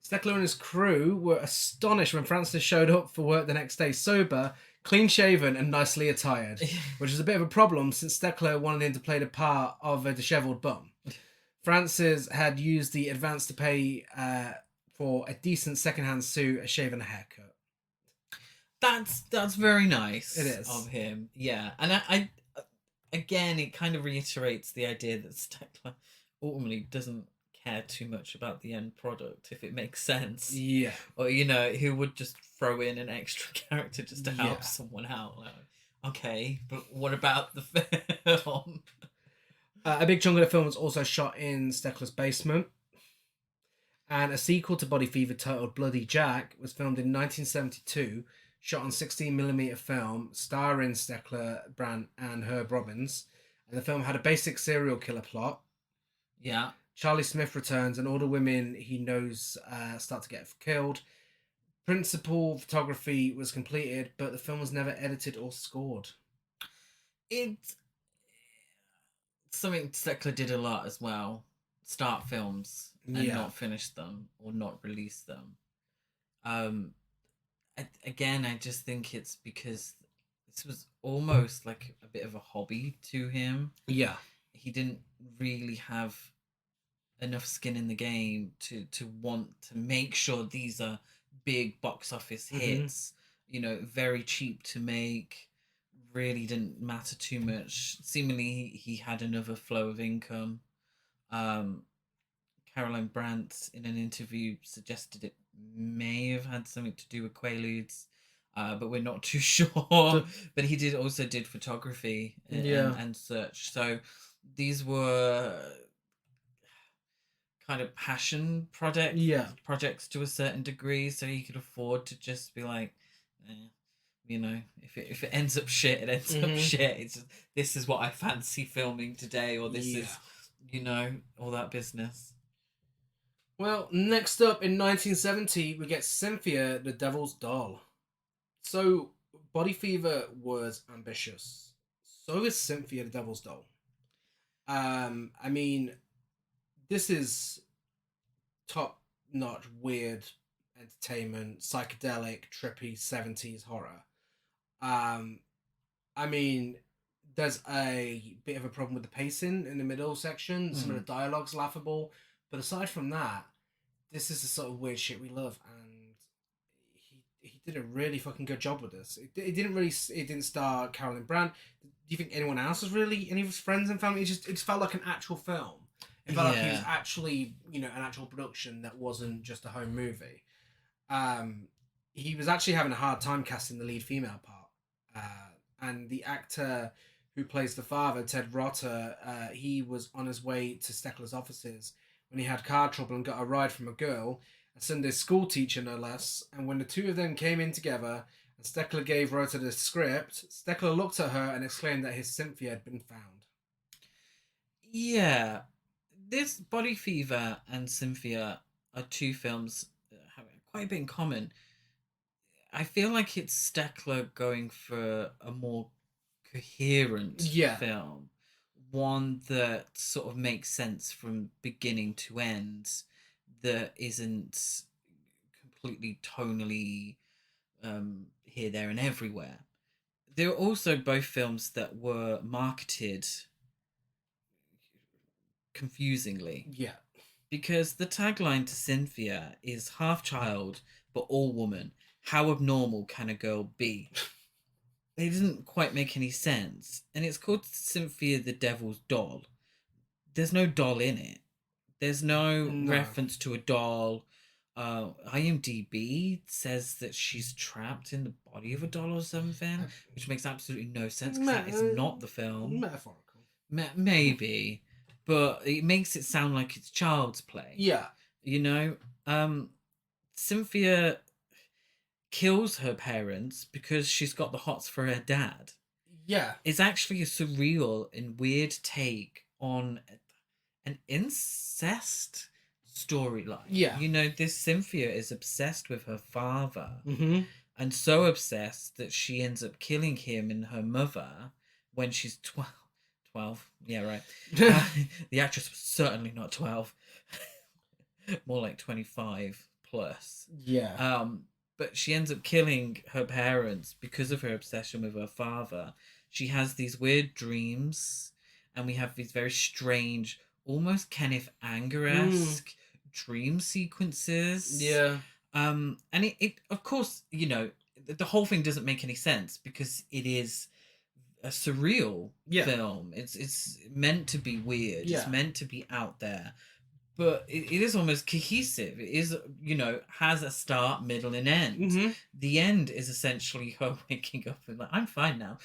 Steckler and his crew were astonished when Francis showed up for work the next day sober, clean-shaven and nicely attired, which is a bit of a problem since Steckler wanted him to play the part of a dishevelled bum. Francis had used the advance to pay for a decent second-hand suit, a shave and a haircut. That's very nice. It is. Of him, yeah. And I again, it kind of reiterates the idea that Steckler ultimately doesn't care too much about the end product, if it makes sense. Yeah. Or, he would just throw in an extra character just to help someone out. Like, okay, but what about the film? A big chunk of the film was also shot in Steckler's basement. And a sequel to Body Fever titled Bloody Jack was filmed in 1972, shot on 16mm film, starring Steckler, Brandt, and Herb Robbins. And the film had a basic serial killer plot. Yeah. Charlie Smith returns, and all the women he knows start to get killed. Principal photography was completed, but the film was never edited or scored. It's something Steckler did a lot as well. Start films and not finish them or not release them. Again, I just think it's because this was almost like a bit of a hobby to him. Yeah. He didn't really have enough skin in the game to want to make sure these are big box office hits. You know, very cheap to make, really didn't matter too much. Seemingly he had another flow of income. Caroline Brandt in an interview suggested it may have had something to do with Quaaludes, but we're not too sure. But he did photography and such. So these were kind of passion projects to a certain degree, so he could afford to just be like, you know, if it ends up shit, it ends up shit. It's just, this is what I fancy filming today, or this is, you know, all that business. Well, next up in 1970, we get Cynthia, the Devil's Doll. So, Body Fever was ambitious. So is Cynthia, the Devil's Doll. I mean, this is top-notch, weird entertainment, psychedelic, trippy 70s horror. I mean, there's a bit of a problem with the pacing in the middle section. Some of the dialogue's laughable. But aside from that, this is the sort of weird shit we love, and he did a really fucking good job with this. It didn't star Caroline Brandt. Do you think anyone else was really, any of his friends and family? It just felt like an actual film. It felt like it was actually, you know, an actual production that wasn't just a home movie. He was actually having a hard time casting the lead female part. And the actor who plays the father, Ted Rotter, he was on his way to Steckler's offices when he had car trouble and got a ride from a girl, a Sunday school teacher no less, and when the two of them came in together and Steckler gave Rotter the script, Steckler looked at her and exclaimed that his Cynthia had been found. Yeah. This Body Fever and Cynthia are two films that have quite a bit in common. I feel like it's Steckler going for a more coherent film. One that sort of makes sense from beginning to end, that isn't completely tonally here, there, and everywhere. There are also both films that were marketed confusingly. Yeah. Because the tagline to Cynthia is half child, but all woman. How abnormal can a girl be? It doesn't quite make any sense. And it's called Cynthia the Devil's Doll. There's no doll in it. There's no reference to a doll. IMDb says that she's trapped in the body of a doll or something, which makes absolutely no sense because that is not the film. Metaphorical. Maybe. But it makes it sound like it's child's play. Yeah. You know? Cynthia kills her parents because she's got the hots for her dad. Yeah. It's actually a surreal and weird take on an incest storyline. Yeah. You know, this Cynthia is obsessed with her father. Mm-hmm. And so obsessed that she ends up killing him and her mother when she's 12. 12. Yeah, right. The actress was certainly not 12. More like 25 plus. Yeah. But she ends up killing her parents because of her obsession with her father. She has these weird dreams, and we have these very strange, almost Kenneth Anger-esque dream sequences. Yeah. And it of course, you know, the whole thing doesn't make any sense because it is a surreal film. It's meant to be weird. Yeah. It's meant to be out there. But it is almost cohesive. It is, you know, has a start, middle, and end. Mm-hmm. The end is essentially her waking up and like, I'm fine now.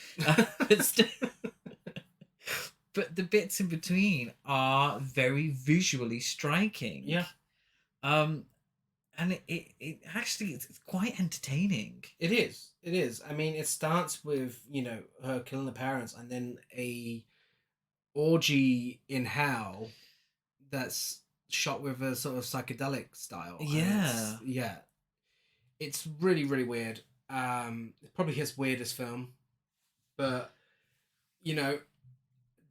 But the bits in between are very visually striking. Yeah. And it actually it's quite entertaining. It is. It is. I mean, it starts with, you know, her killing the parents and then a orgy in hell that's shot with a sort of psychedelic style. Yeah. Yeah. It's really, really weird. Probably his weirdest film. But, you know,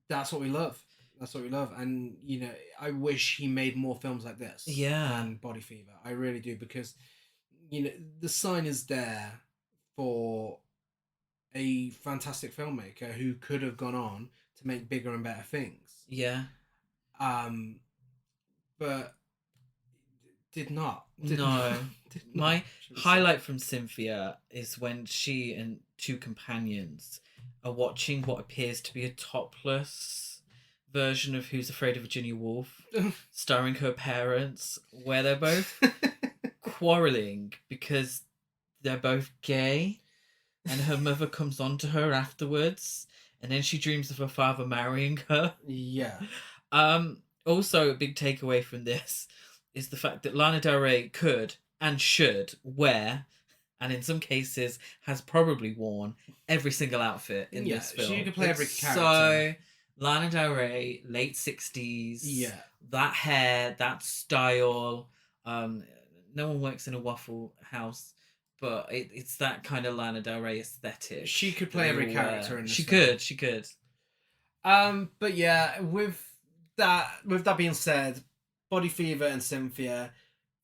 that's what we love. That's what we love. And, you know, I wish he made more films like this. Yeah. Than Body Fever. I really do. Because, you know, the sign is there for a fantastic filmmaker who could have gone on to make bigger and better things. Yeah. But did not. My highlight from Cynthia is when she and two companions are watching what appears to be a topless version of Who's Afraid of Virginia Woolf, starring her parents, where they're both quarreling because they're both gay, and her mother comes on to her afterwards, and then she dreams of her father marrying her. Yeah. Also, a big takeaway from this is the fact that Lana Del Rey could and should wear, and in some cases has probably worn, every single outfit in this film. She could play every character. So, Lana Del Rey, late 60s. Yeah. That hair, that style. No one works in a Waffle House, but it's that kind of Lana Del Rey aesthetic. She could play every character in this film. She could. But yeah, with that being said, Body Fever and Cynthia,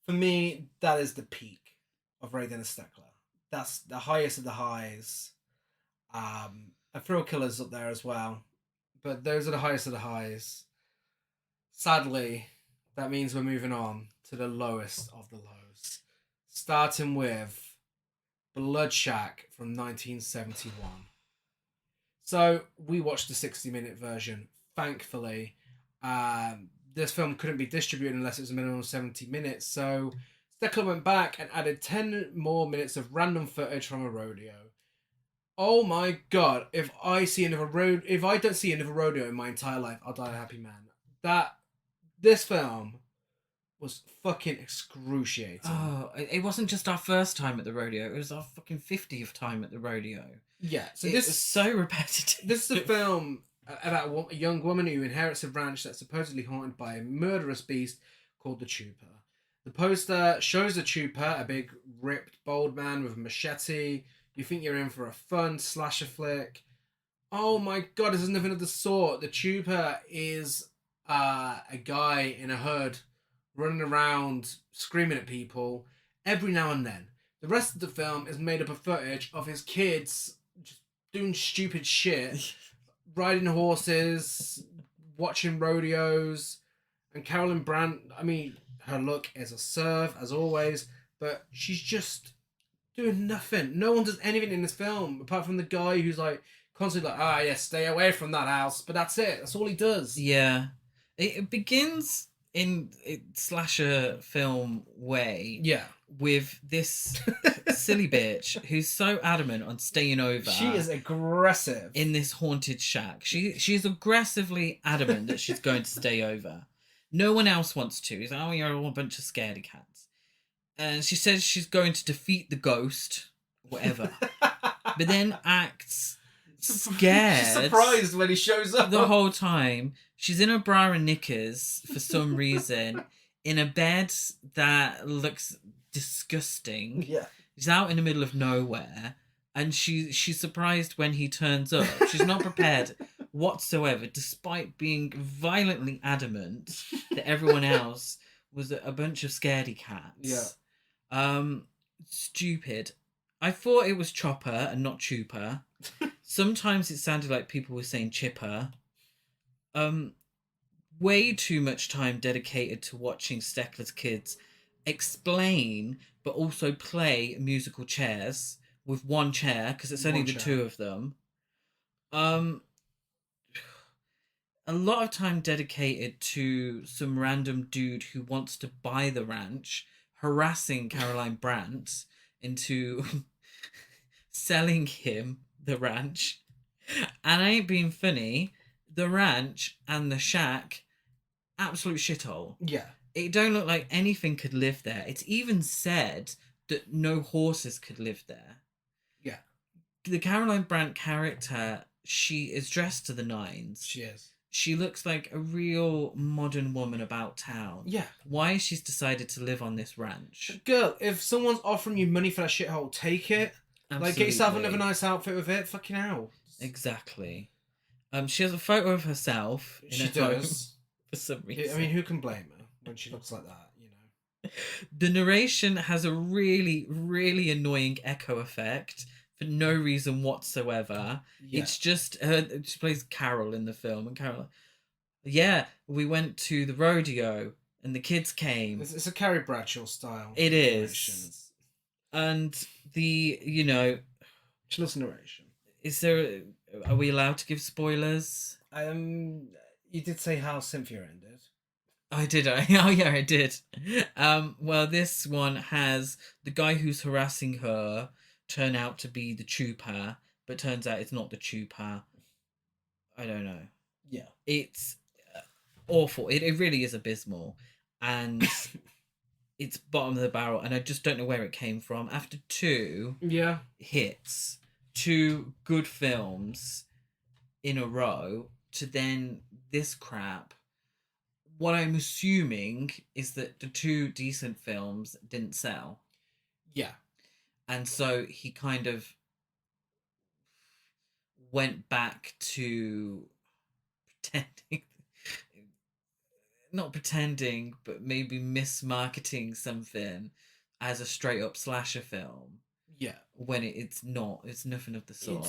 for me, that is the peak of Ray Dennis Steckler. That's the highest of the highs. And Thrill Killer's up there as well. But those are the highest of the highs. Sadly, that means we're moving on to the lowest of the lows. Starting with Blood Shack from 1971. So, we watched the 60-minute version, thankfully. This film couldn't be distributed unless it was a minimum of 70 minutes, so Steckler went back and added 10 more minutes of random footage from a rodeo. Oh my god, if I don't see another rodeo in my entire life, I'll die a happy man. This film was fucking excruciating. Oh, it wasn't just our first time at the rodeo, it was our fucking 50th time at the rodeo. Yeah, so this is so repetitive. This is a film about a young woman who inherits a ranch that's supposedly haunted by a murderous beast called the Trooper. The poster shows the Trooper, a big, ripped, bold man with a machete. You think you're in for a fun slasher flick. Oh my god, this is nothing of the sort. The Trooper is a guy in a hood running around screaming at people every now and then. The rest of the film is made up of footage of his kids just doing stupid shit. Riding horses, watching rodeos, and Carolyn Brandt, I mean, her look is a serve, as always, but she's just doing nothing. No one does anything in this film, apart from the guy who's like, constantly like, stay away from that house, but that's it. That's all he does. Yeah. It begins in slasher film way. Yeah. With this silly bitch who's so adamant on staying over. She is aggressive. In this haunted shack. She's aggressively adamant that she's going to stay over. No one else wants to. He's like, oh, you're all a bunch of scaredy cats. And she says she's going to defeat the ghost, whatever. But then acts scared. She's surprised when he shows up. The whole time. She's in her bra and knickers for some reason. In a bed that looks disgusting. Yeah. She's out in the middle of nowhere, and she's surprised when he turns up. She's not prepared whatsoever, despite being violently adamant that everyone else was a bunch of scaredy cats. Yeah. Stupid. I thought it was Chopper and not Chooper. Sometimes it sounded like people were saying Chipper. Way too much time dedicated to watching Steckler's kids explain but also play musical chairs with one chair because it's only the two of them. A lot of time dedicated to some random dude who wants to buy the ranch, harassing Caroline Brandt into selling him the ranch. And I ain't being funny, the ranch and the shack, absolute shithole. Yeah. It don't look like anything could live there. It's even said that no horses could live there. Yeah. The Caroline Brandt character, she is dressed to the nines. She is. she looks like a real modern woman about town. Yeah. Why she's decided to live on this ranch? Girl, if someone's offering you money for that shithole, take it. Absolutely. Like, get yourself another nice outfit with it. Fucking hell. Exactly. She has a photo of herself in She her home does. for some reason. I mean, who can blame her when she looks like that, you know? The narration has a really, really annoying echo effect for no reason whatsoever. Yeah. It's just she plays Carol in the film, and Carol, yeah, we went to the rodeo and the kids came. It's a Carrie Bradshaw style. It is. Narrations. And the, you know, She loves narration. are we allowed to give spoilers? You did say how Cynthia ended. Oh, did I? Oh, yeah, I did. Well, this one has the guy who's harassing her turn out to be the trooper, but turns out it's not the trooper. I don't know. Yeah. It's awful. It really is abysmal. And it's bottom of the barrel, and I just don't know where it came from. After 2 hits, 2 good films in a row, to then this crap. What I'm assuming is that the 2 decent films didn't sell. Yeah. And so he kind of went back to not pretending, but maybe mismarketing something as a straight up slasher film. Yeah. When it's not. It's nothing of the sort.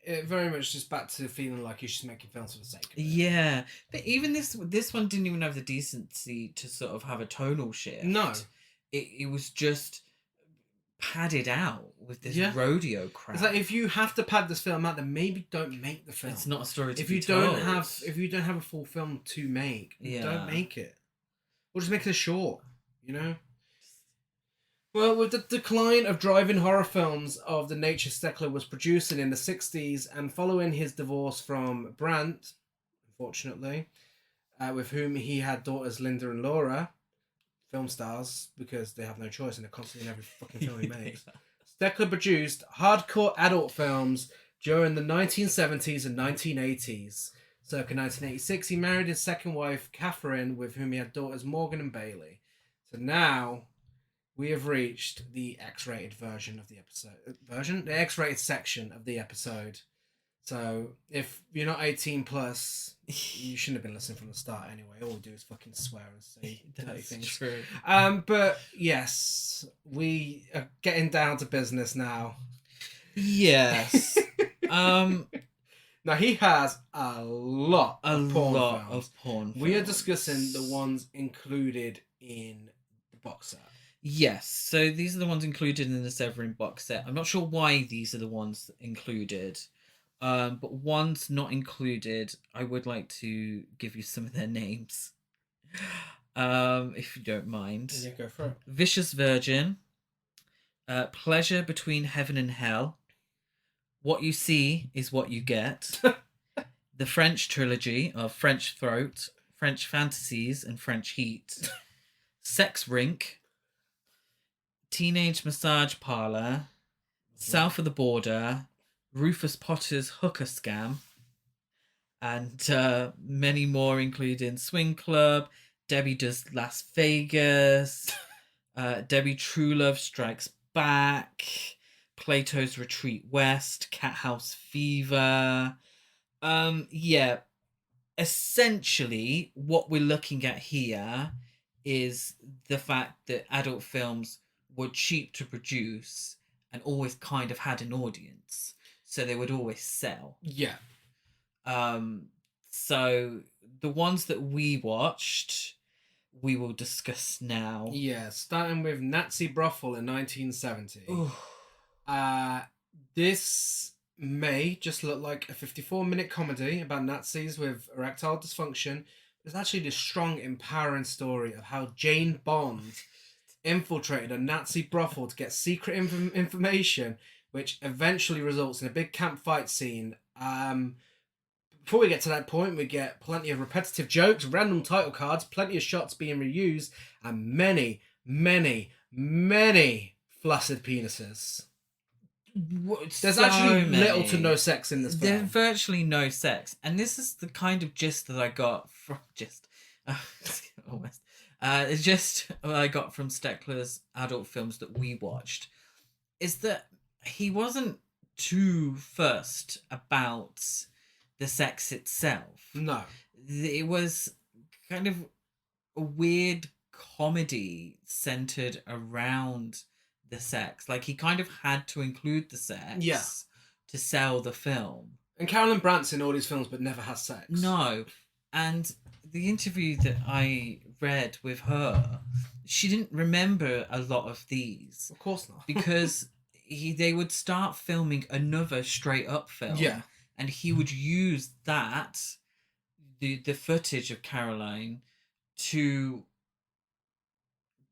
It very much just back to feeling like you're just making films for the sake of it. Yeah. But even this one didn't even have the decency to sort of have a tonal shift. No. It was just padded out with this rodeo crap. It's like, if you have to pad this film out, then maybe don't make the film. It's not a story to if be you told. if you don't have a full film to make, don't make it. Or just make it a short, you know? Well, with the decline of drive-in horror films of the nature Steckler was producing in the 60s, and following his divorce from Brandt, unfortunately, with whom he had daughters Linda and Laura, film stars, because they have no choice and they're constantly in every fucking film he makes. Steckler produced hardcore adult films during the 1970s and 1980s. Circa 1986, he married his second wife, Catherine, with whom he had daughters Morgan and Bailey. So now we have reached the X-rated version of the episode. The X-rated section of the episode. So if you're not 18 plus, you shouldn't have been listening from the start anyway. All we do is fucking swear and say dirty things. True. But yes, we are getting down to business now. Yes. Now he has a lot of porn films. We are films. discussing the ones included in the box set. Yes, so these are the ones included in the Severin box set. I'm not sure why these are the ones included, but ones not included, I would like to give you some of their names, if you don't mind. Yeah, go for it. Vicious Virgin, Pleasure Between Heaven and Hell, What You See Is What You Get, the French trilogy of French Throat, French Fantasies, and French Heat, Sex Rink, Teenage Massage Parlor, South of the Border, Rufus Potter's Hooker Scam, and many more, including Swing Club, Debbie Does Las Vegas, Debbie True Love Strikes Back, Plato's Retreat West, Cat House Fever. Yeah, essentially what we're looking at here is the fact that adult films were cheap to produce and always kind of had an audience, so they would always sell. Yeah. So the ones that we watched, we will discuss now. Yeah, starting with Nazi Brothel in 1970. Ooh. This may just look like a 54-minute comedy about Nazis with erectile dysfunction. It's actually the strong, empowering story of how Jane Bond infiltrated a Nazi brothel to get secret information, which eventually results in a big campfight scene. Before we get to that point, we get plenty of repetitive jokes, random title cards, plenty of shots being reused, and many, many, many flaccid penises. There's actually little to no sex in this film. There's virtually no sex, and this is the kind of gist that I got from almost. It's just what I got from Steckler's adult films that we watched, is that he wasn't too fussed about the sex itself. No. It was kind of a weird comedy centered around the sex. Like, he kind of had to include the sex to sell the film. And Carolyn Brandt's in all these films but never has sex. No. And the interview that I read with her, she didn't remember a lot of these. Of course not. Because they would start filming another straight up film. Yeah. And he would use that, the footage of Caroline, to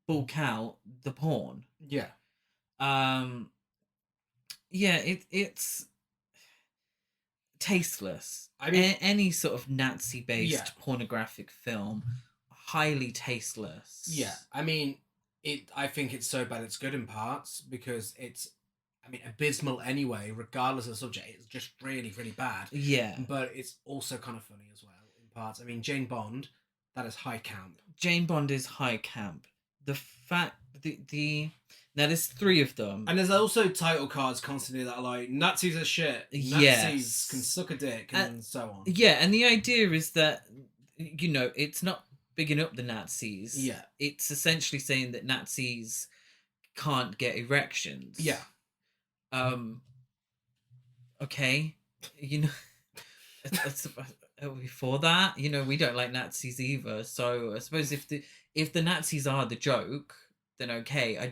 bulk out the porn. Yeah. It's tasteless. I mean, any sort of Nazi-based pornographic film, highly tasteless. Yeah, I mean, I think it's so bad it's good in parts, because it's, I mean, abysmal anyway, regardless of the subject. It's just really, really bad. Yeah. But it's also kind of funny as well in parts. I mean, Jane Bond, that is high camp. Jane Bond is high camp. The fact, now there's 3 of them. And there's also title cards constantly that are like, Nazis are shit. Nazis can suck a dick, and so on. Yeah, and the idea is that, you know, it's not bigging up the Nazis. Yeah. It's essentially saying that Nazis can't get erections. Yeah. Okay. You know, are we for that? You know, we don't like Nazis either. So I suppose if the Nazis are the joke, then okay. I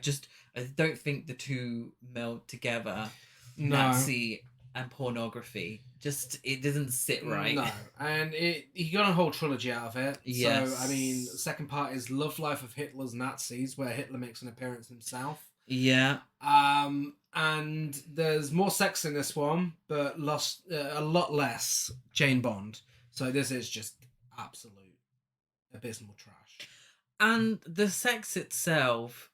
don't think the two meld together. No. Nazi and pornography. Just, it doesn't sit right. No. And he got a whole trilogy out of it. Yes. So, I mean, the second part is Love Life of Hitler's Nazis, where Hitler makes an appearance himself. Yeah. And there's more sex in this one, but a lot less Jane Bond. So this is just absolute abysmal trash. And the sex itself,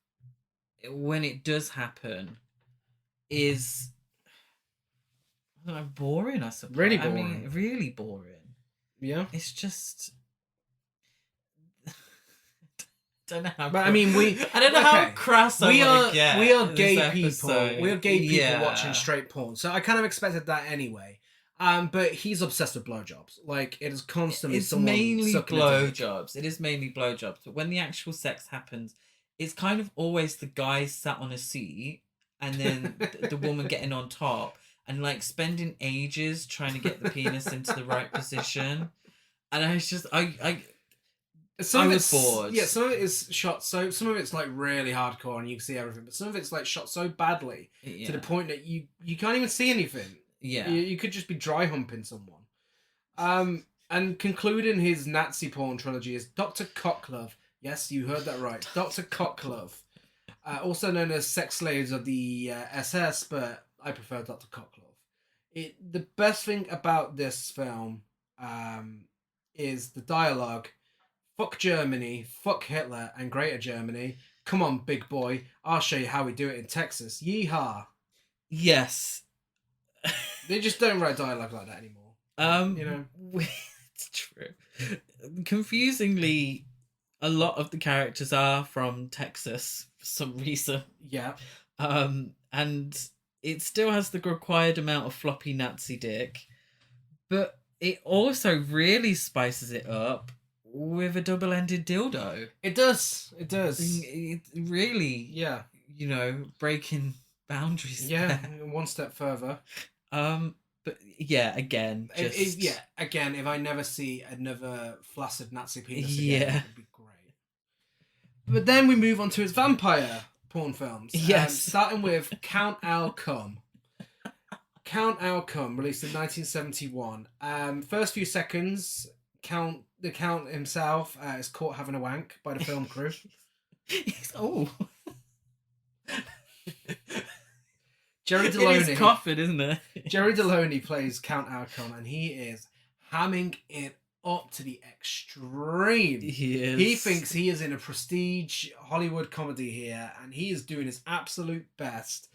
when it does happen, is, I don't know, boring, I suppose. Really boring. I mean, really boring. Yeah. It's just... don't know how. But I mean, I don't know how crass we are gay people. We are gay people watching straight porn. So I kind of expected that anyway. But he's obsessed with blowjobs. Like, it is constantly. It's mainly blowjobs. It is mainly blowjobs. But when the actual sex happens, it's kind of always the guy sat on a seat and then the woman getting on top and like spending ages trying to get the penis into the right position. And I was just I was bored. Yeah, some of it is shot so. Some of it's like really hardcore and you can see everything, but some of it's like shot so badly to the point that you can't even see anything. Yeah, you could just be dry humping someone. And concluding his Nazi porn trilogy is Dr. Cocklove. Yes, you heard that right, Dr. Cocklove, also known as Sex Slaves of the SS, but I prefer Dr. Cocklove. The best thing about this film is the dialogue. Fuck Germany, fuck Hitler, and Greater Germany. Come on, big boy. I'll show you how we do it in Texas. Yeehaw. Yes. They just don't write dialogue like that anymore. You know? It's true. Confusingly, a lot of the characters are from Texas for some reason. Yeah. And it still has the required amount of floppy Nazi dick, but it also really spices it up with a double-ended dildo. It does. It really, yeah, you know, breaking boundaries. Yeah, one step further. But yeah, again, just again, if I never see another flaccid Nazi penis again, yeah, it would be great. But then we move on to his vampire porn films. Yes, starting with Count Al Cum. Count Al Cum, released in 1971. First few seconds, the Count himself is caught having a wank by the film crew. Oh. Jerry Deloney. It is coughing, isn't it? Jerry Deloney plays Count Al Cum, and he is hamming it up to the extreme. He is. He thinks he is in a prestige Hollywood comedy here, and he is doing his absolute best.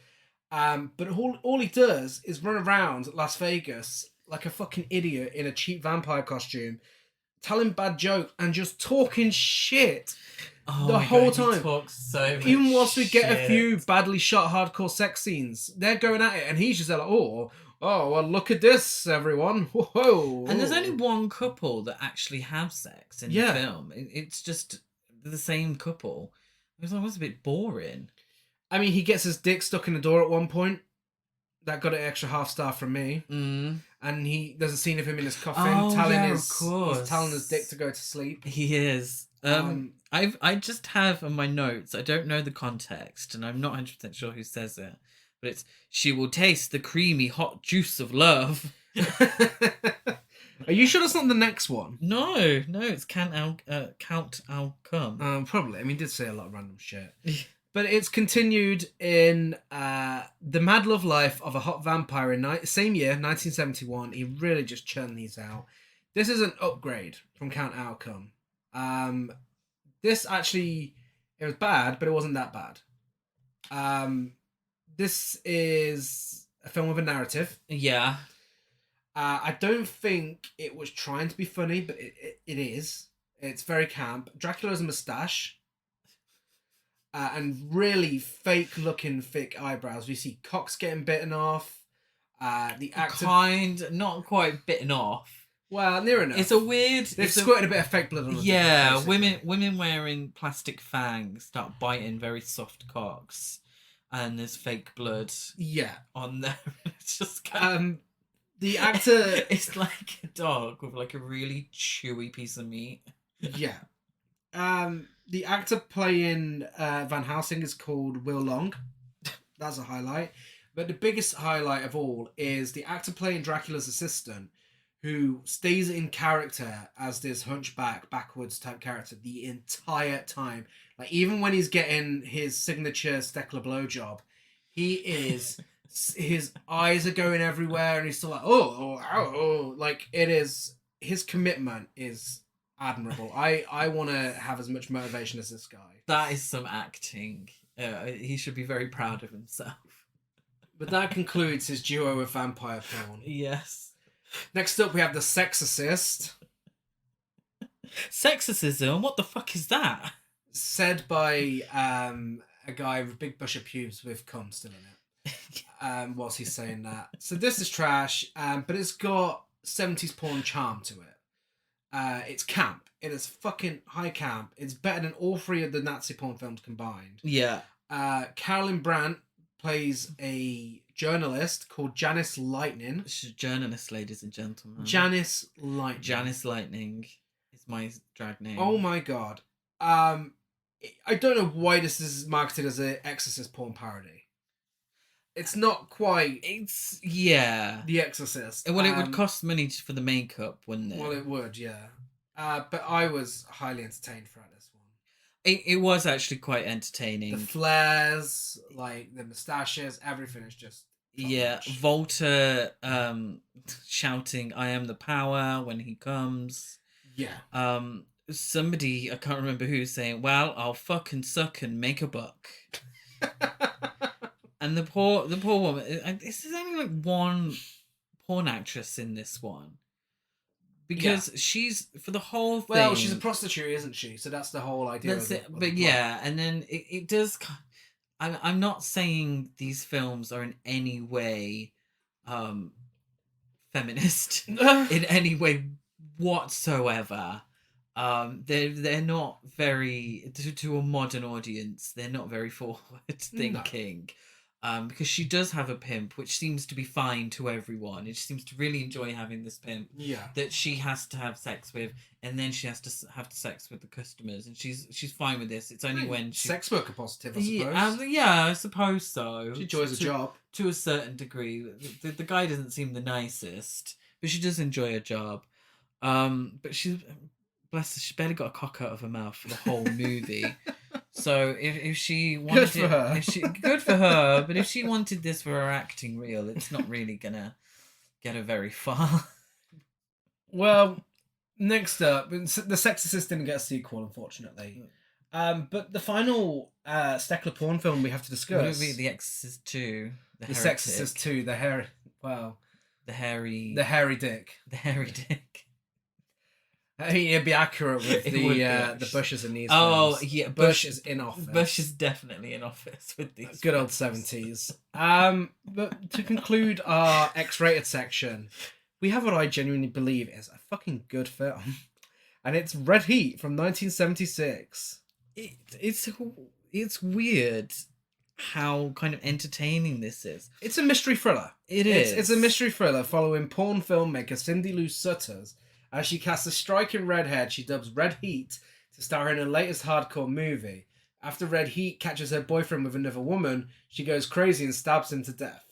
But all he does is run around Las Vegas like a fucking idiot in a cheap vampire costume, telling bad jokes and just talking shit the whole time. He talks so much Even whilst we get a shit. few badly shot hardcore sex scenes, they're going at it, and he's just like, oh, well, look at this, everyone. Whoa. And there's only one couple that actually have sex in the film. It's just the same couple. It was a bit boring. I mean, he gets his dick stuck in the door at one point. That got an extra half star from me. Mm. And there's a scene of him in his coffin telling his dick to go to sleep. He is. I just have on my notes, I don't know the context, and I'm not 100% sure who says it, but it's, she will taste the creamy hot juice of love. Are you sure that's not the next one? No, it's Count I'll Come. Probably. I mean, he did say a lot of random shit. But it's continued in The Mad Love Life of a Hot Vampire in same year, 1971. He really just churned these out. This is an upgrade from Count Outcome. This actually, it was bad, but it wasn't that bad. This is a film with a narrative. Yeah. I don't think it was trying to be funny, but it is. It's very camp. Dracula has a moustache. And really fake-looking thick eyebrows. We see cocks getting bitten off. The actor... Not quite bitten off. Well, near enough. It's a weird... They've squirted a bit of fake blood on them. Yeah, women wearing plastic fangs start biting very soft cocks. And there's fake blood on there. It's just kind of... The actor... It's like a dog with like a really chewy piece of meat. Yeah. The actor playing Van Helsing is called Will Long. That's a highlight. But the biggest highlight of all is the actor playing Dracula's assistant, who stays in character as this hunchback, backwards type character the entire time. Like, even when he's getting his signature Steckler blowjob, he is... his eyes are going everywhere, and he's still like, oh. Like, it is... His commitment is... admirable. I want to have as much motivation as this guy. That is some acting. He should be very proud of himself. But that concludes his duo with vampire porn. Yes. Next up, we have The Sexorcist. Sexorcism? What the fuck is that? Said by a guy with big bush of pubes with cum still in it. Whilst he's saying that. So this is trash, but it's got 70s porn charm to it. It's camp. It is fucking high camp. It's better than all three of the Nazi porn films combined. Yeah. Carolyn Brandt plays a journalist called Janice Lightning. She's a journalist, ladies and gentlemen. Janice Lightning. Janice Lightning is my drag name. Oh my god. I don't know why this is marketed as an Exorcist porn parody. It's not quite... It's... Yeah. The Exorcist. Well, it would cost money for the makeup, wouldn't it? Well, it would, yeah. But I was highly entertained throughout this one. It was actually quite entertaining. The flares, like the moustaches, everything is just... Yeah, Volta shouting, "I am the power" when he comes. Yeah. Somebody, I can't remember who, saying, "Well, I'll fuck and suck and make a buck." And the poor woman. This is only like one porn actress in this one, because she's for the whole thing. Well, she's a prostitute, isn't she? So that's the whole idea. That's it. But yeah, and then it does. I'm not saying these films are in any way feminist in any way whatsoever. They're not very to a modern audience. They're not very forward thinking. No. Because she does have a pimp, which seems to be fine to everyone. It seems to really enjoy having this pimp. Yeah. That she has to have sex with, and then she has to have sex with the customers, and she's fine with this. It's only when she... Sex worker positive, I suppose. Yeah, I suppose so. She enjoys a job. To a certain degree. The guy doesn't seem the nicest, but she does enjoy a job. But she's... Bless her, she barely got a cock out of her mouth for the whole movie. So if she wanted good for her. Good for her, but if she wanted this for her acting reel, it's not really gonna get her very far. Well, next up, The Sexorcist didn't get a sequel, unfortunately. But the final Steckler porn film we have to discuss would it be The Exorcist 2? The Sexorcist 2, the hairy dick. The hairy dick. I mean, it'd be accurate with the Bushes in these films. Yeah, Bush is in office. Bush is definitely in office with these. Good old 70s. But to conclude our X-rated section, we have what I genuinely believe is a fucking good film, and it's Red Heat from 1976. It's weird how kind of entertaining this is. It's a mystery thriller. It's a mystery thriller following porn filmmaker Cindy Lou Sutters as she casts a striking redhead she dubs Red Heat to star in her latest hardcore movie. After Red Heat catches her boyfriend with another woman, she goes crazy and stabs him to death.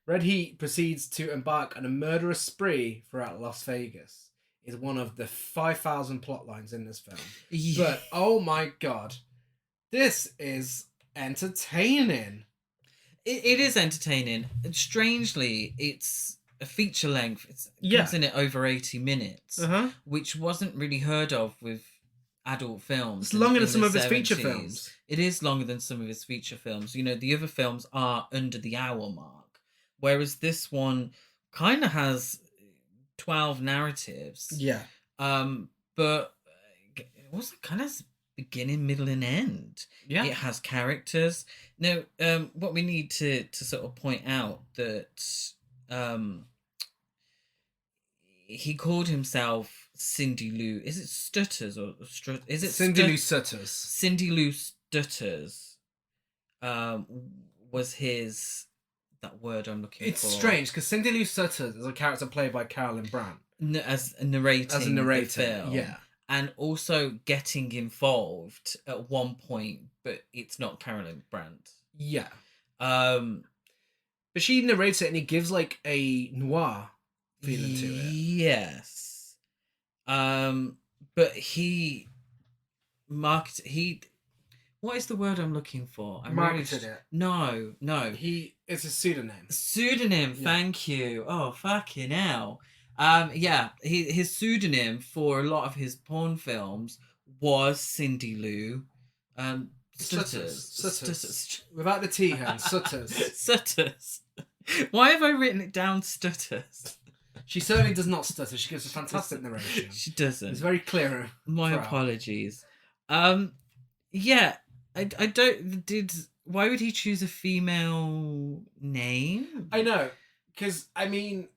Red Heat proceeds to embark on a murderous spree throughout Las Vegas. It's one of the 5,000 plot lines in this film. Yeah. But, oh my god, this is entertaining. It is entertaining. Strangely, it's a feature length. It comes in at over 80 minutes, which wasn't really heard of with adult films. It's longer than some of his feature films. It is longer than some of his feature films. You know, the other films are under the hour mark, whereas this one kind of has 12 narratives. Yeah. But it also kind of beginning, middle, and end. Yeah. It has characters. Now, what we need to sort of point out that he called himself Cindy Lou. Is it Stutters or is it Cindy Lou Sutters? Cindy Lou Stutters was that word I'm looking for. It's strange because Cindy Lou Sutters is a character played by Carolyn Brandt as a narrator. The film, yeah. And also getting involved at one point, but it's not Carolyn Brandt. Yeah. But she narrates it and it gives like a noir feeling to it. Yes. But he marketed. What is the word I'm looking for? Marketed it. No. It's a pseudonym. Pseudonym. Yeah. Thank you. Oh, fucking hell. His pseudonym for a lot of his porn films was Cindy Lou. Sutters. Without the T, Sutters. Sutters. Why have I written it down Stutters? She certainly does not stutter. She gives a fantastic narration. She doesn't. It's very clear. My apologies. Yeah, I don't. Why would he choose a female name? I know, because I mean,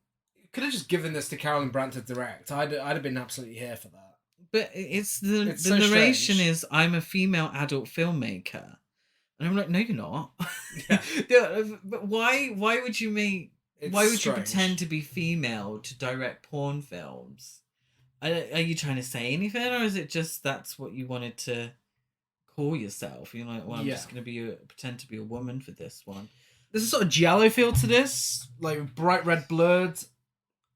could have just given this to Carolyn Brandt to direct. I'd have been absolutely here for that. But it's the so narration strange. Is I'm a female adult filmmaker, and I'm like, no, you're not. Yeah. But why would you make? It's why would strange. You pretend to be female to direct porn films? Are you trying to say anything, or is it just that's what you wanted to call yourself? You're like, well, I'm just going to pretend to be a woman for this one. There's a sort of giallo feel to this, like bright red blood.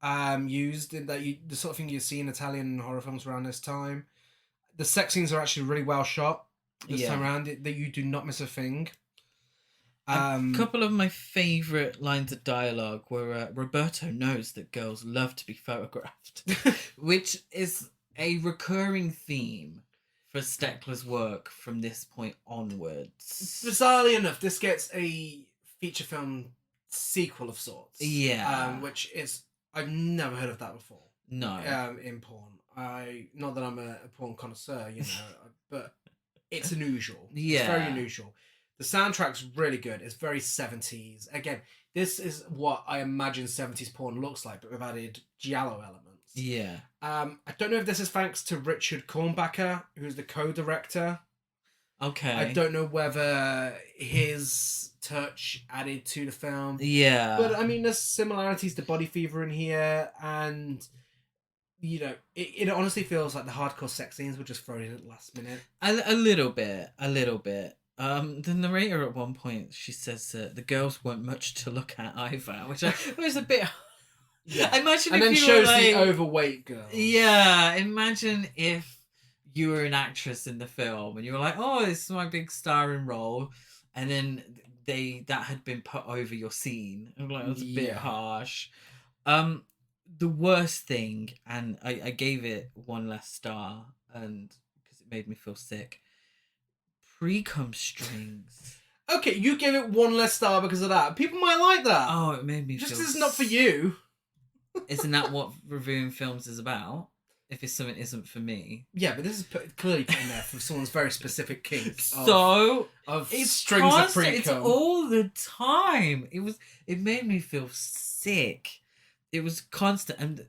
Used in that the sort of thing you see in Italian horror films around this time. The sex scenes are actually really well shot this time around. That you do not miss a thing. A couple of my favourite lines of dialogue were Roberto knows that girls love to be photographed, which is a recurring theme for Steckler's work from this point onwards. Bizarrely enough, this gets a feature film sequel of sorts. Yeah. Which is... I've never heard of that before. No. In porn. Not that I'm a porn connoisseur, you know, but it's unusual. Yeah. It's very unusual. The soundtrack's really good. It's very 70s. Again, this is what I imagine 70s porn looks like, but we've added giallo elements. Yeah. I don't know if this is thanks to Richard Kornbacher, who's the co-director. Okay. I don't know whether his touch added to the film. Yeah. But, I mean, there's similarities to Body Fever in here, and, you know, it honestly feels like the hardcore sex scenes were just thrown in at the last minute. A little bit. The narrator at one point, she says that the girls weren't much to look at either, which was a bit... Yeah. Imagine and if then you shows were like, the overweight girl. Yeah, imagine if you were an actress in the film and you were like, oh, this is my big starring role, and then that had been put over your scene. I'm like, that's a bit harsh. The worst thing, and I gave it 1 less star, and because it made me feel sick. Pre-cum strings. Okay, you gave it 1 less star because of that. People might like that. Oh, it made me Just feel... because it's not for you. Isn't that what reviewing films is about? If it's something isn't for me. Yeah, but this is clearly put in there for someone's very specific kink. So of it's strings constant, of it's pre-cum. all the time. It made me feel sick. It was constant. And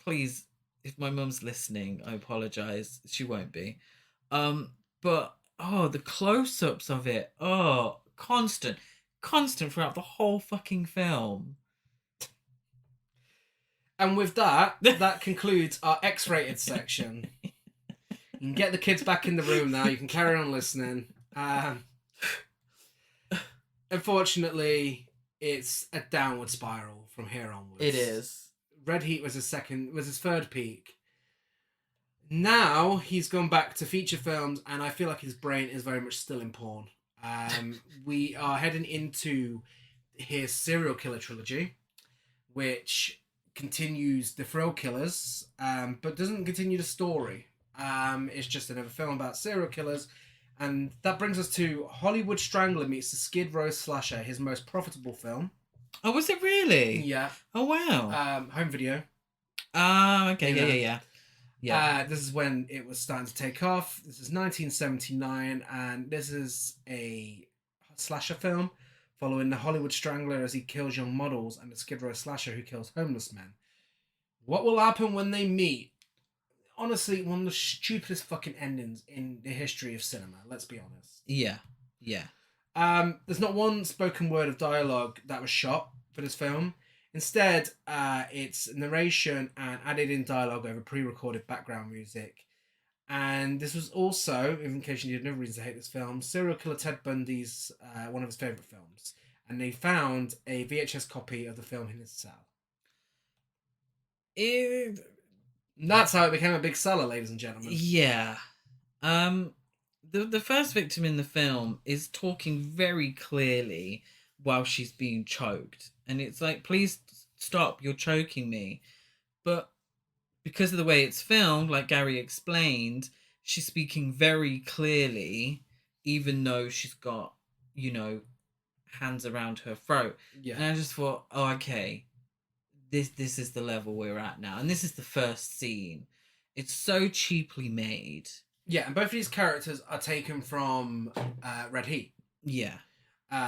please, if my mum's listening, I apologize. She won't be. But the close-ups of it, constant throughout the whole fucking film. And with that concludes our X-rated section. You can get the kids back in the room now. You can carry on listening. Unfortunately, it's a downward spiral from here onwards. It is. Red Heat was his third peak. Now he's gone back to feature films, and I feel like his brain is very much still in porn. We are heading into his serial killer trilogy, which continues the thrill killers, but doesn't continue the story. It's just another film about serial killers, and that brings us to Hollywood Strangler meets the Skid Row Slasher, his most profitable film. Oh, was it really? Yeah. Oh, wow. Home video. Okay, yeah. This is when it was starting to take off. This is 1979, and this is a slasher film following the Hollywood Strangler as he kills young models and the Skid Row Slasher who kills homeless men. What will happen when they meet? Honestly, one of the stupidest fucking endings in the history of cinema, let's be honest. Yeah. There's not one spoken word of dialogue that was shot for this film. Instead, it's narration and added in dialogue over pre-recorded background music. And this was also, in case you need another reason to hate this film, serial killer Ted Bundy's one of his favourite films. And they found a VHS copy of the film in his cell. And that's how it became a big seller, ladies and gentlemen. Yeah. The first victim in the film is talking very clearly while she's being choked. And it's like, please stop, you're choking me. But because of the way it's filmed, like Gary explained, she's speaking very clearly, even though she's got, hands around her throat. Yeah. And I just thought, okay, this is the level we're at now. And this is the first scene. It's so cheaply made. Yeah, and both of these characters are taken from Red Heat. Yeah.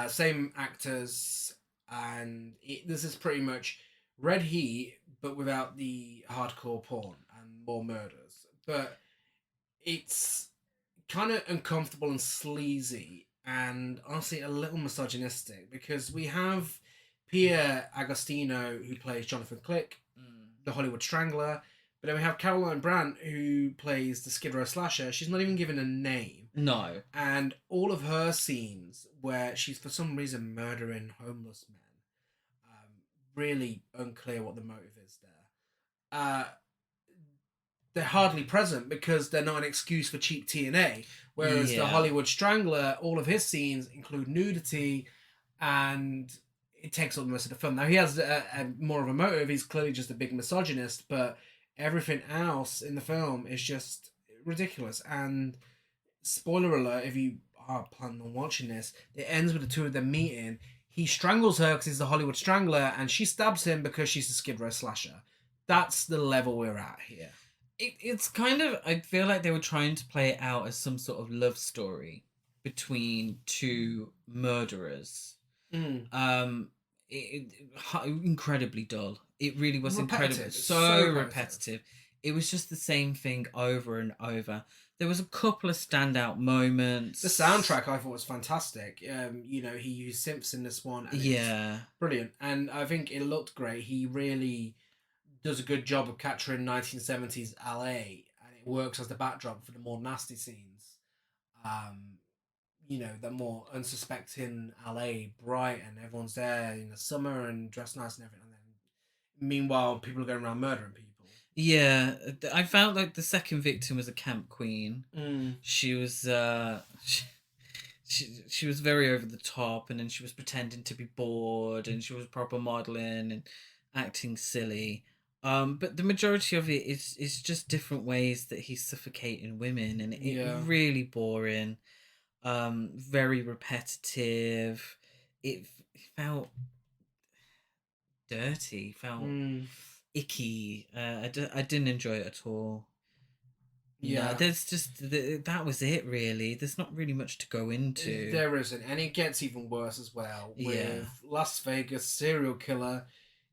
Same actors, and this is pretty much Red Heat, but without the hardcore porn and more murders. But it's kind of uncomfortable and sleazy, and honestly a little misogynistic, because we have Pierre Agostino, who plays Jonathan Click, the Hollywood Strangler, but then we have Caroline Brandt, who plays the Skid Row Slasher. She's not even given a name. No. And all of her scenes where she's for some reason murdering homeless men, really unclear what the motive is there. They're hardly present because they're not an excuse for cheap TNA. Whereas the Hollywood Strangler, all of his scenes include nudity, and it takes up most of the film. Now, he has a more of a motive. He's clearly just a big misogynist, but everything else in the film is just ridiculous. And spoiler alert, if you are planning on watching this, it ends with the two of them meeting. He strangles her because he's the Hollywood Strangler, and she stabs him because she's the Skid Row Slasher. That's the level we're at here. It's kind of, I feel like they were trying to play it out as some sort of love story between two murderers. Incredibly dull. It really was incredibly so repetitive. It was just the same thing over and over. There was a couple of standout moments. The soundtrack I thought was fantastic. He used synths in this one. And it's brilliant. And I think it looked great. He really does a good job of capturing 1970s LA, and it works as the backdrop for the more nasty scenes. The more unsuspecting LA, bright, and everyone's there in the summer and dressed nice and everything. And then, meanwhile, people are going around murdering people. Yeah, I felt like the second victim was a camp queen. She was she was very over the top, and then she was pretending to be bored, and she was proper modeling and acting silly. But the majority of it is just different ways that he's suffocating women, and it's really boring. very repetitive. It felt dirty, felt icky. I didn't enjoy it at all. Yeah, no, there's just that was it really. There's not really much to go into. There isn't, and it gets even worse as well with Las Vegas Serial Killer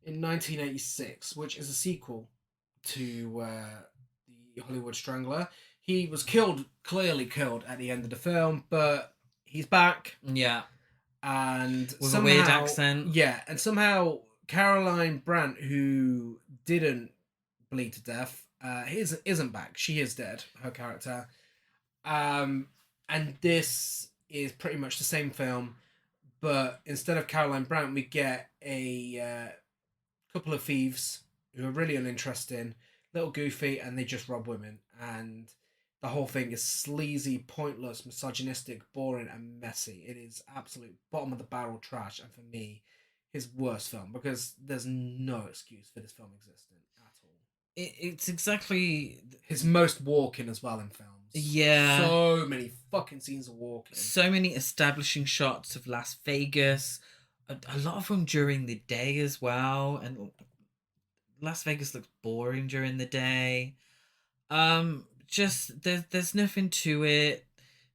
in 1986, which is a sequel to the Hollywood Strangler. He was clearly killed at the end of the film, but he's back. Yeah. And with somehow, a weird accent. Yeah, and somehow Caroline Brandt, who didn't bleed to death, isn't back. She is dead, her character. And this is pretty much the same film, but instead of Caroline Brandt, we get a couple of thieves who are really uninteresting, little goofy, and they just rob women. And the whole thing is sleazy, pointless, misogynistic, boring, and messy. It is absolute bottom of the barrel trash, and for me, his worst film, because there's no excuse for this film existing at all. It's exactly his most walking as well in films. Yeah. So many fucking scenes of walking. So many establishing shots of Las Vegas. A lot of them during the day as well. And Las Vegas looks boring during the day. Just there's nothing to it.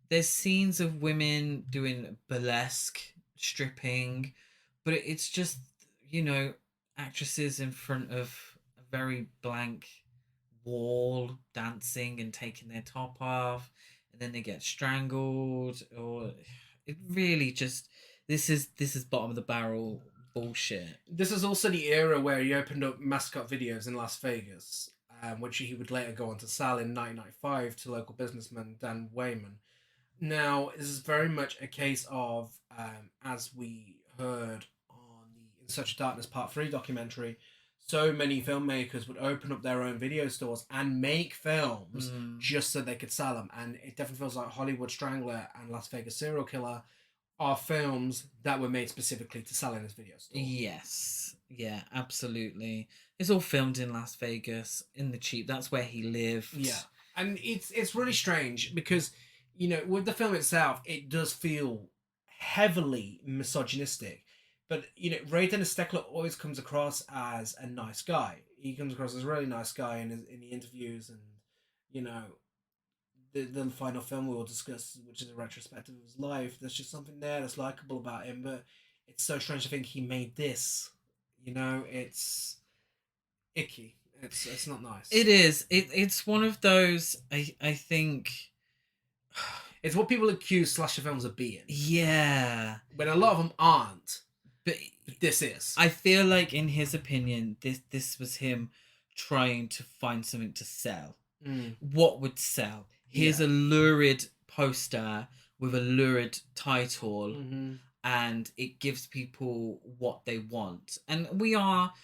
There's scenes of women doing burlesque, stripping, but it's just, actresses in front of a very blank wall dancing and taking their top off, and then they get strangled, or it really just this is bottom of the barrel bullshit. This is also the era where he opened up mascot videos in Las Vegas, which he would later go on to sell in 1995 to local businessman Dan Wayman. Now, this is very much a case of, as we heard on the In Search of Darkness Part 3 documentary, so many filmmakers would open up their own video stores and make films just so they could sell them. And it definitely feels like Hollywood Strangler and Las Vegas Serial Killer are films that were made specifically to sell in this video store. Yes. Yeah, absolutely. It's all filmed in Las Vegas, in the cheap. That's where he lived. Yeah. And it's really strange because, with the film itself, it does feel heavily misogynistic. But, Ray Dennis Steckler always comes across as a nice guy. He comes across as a really nice guy in the interviews, and, the final film we will discuss, which is a retrospective of his life, there's just something there that's likable about him. But it's so strange to think he made this. It's icky. It's not nice. It is. It's one of those, I think... It's what people accuse slasher films of being. Yeah. When a lot of them aren't. But this is. I feel like, in his opinion, this was him trying to find something to sell. What would sell? Here's a lurid poster with a lurid title, and it gives people what they want. And we are,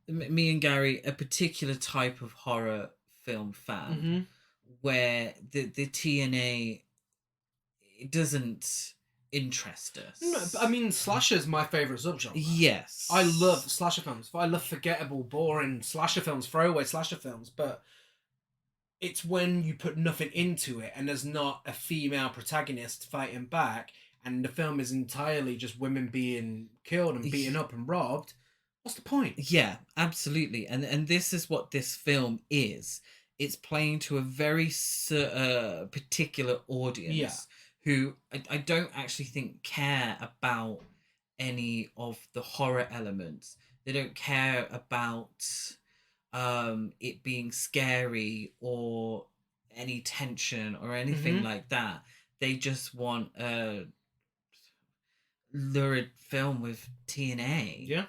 me and Gary, a particular type of horror film fan, where the TNA, it doesn't interest us. No, but I mean, slasher's my favourite subgenre. Yes. I love slasher films. I love forgettable, boring slasher films, throwaway slasher films, but it's when you put nothing into it and there's not a female protagonist fighting back and the film is entirely just women being killed and beaten up and robbed. What's the point? Yeah, absolutely. And this is what this film is. It's playing to a very particular audience who I don't actually think care about any of the horror elements. They don't care about it being scary or any tension or anything like that. They just want a lurid film with TNA. Yeah.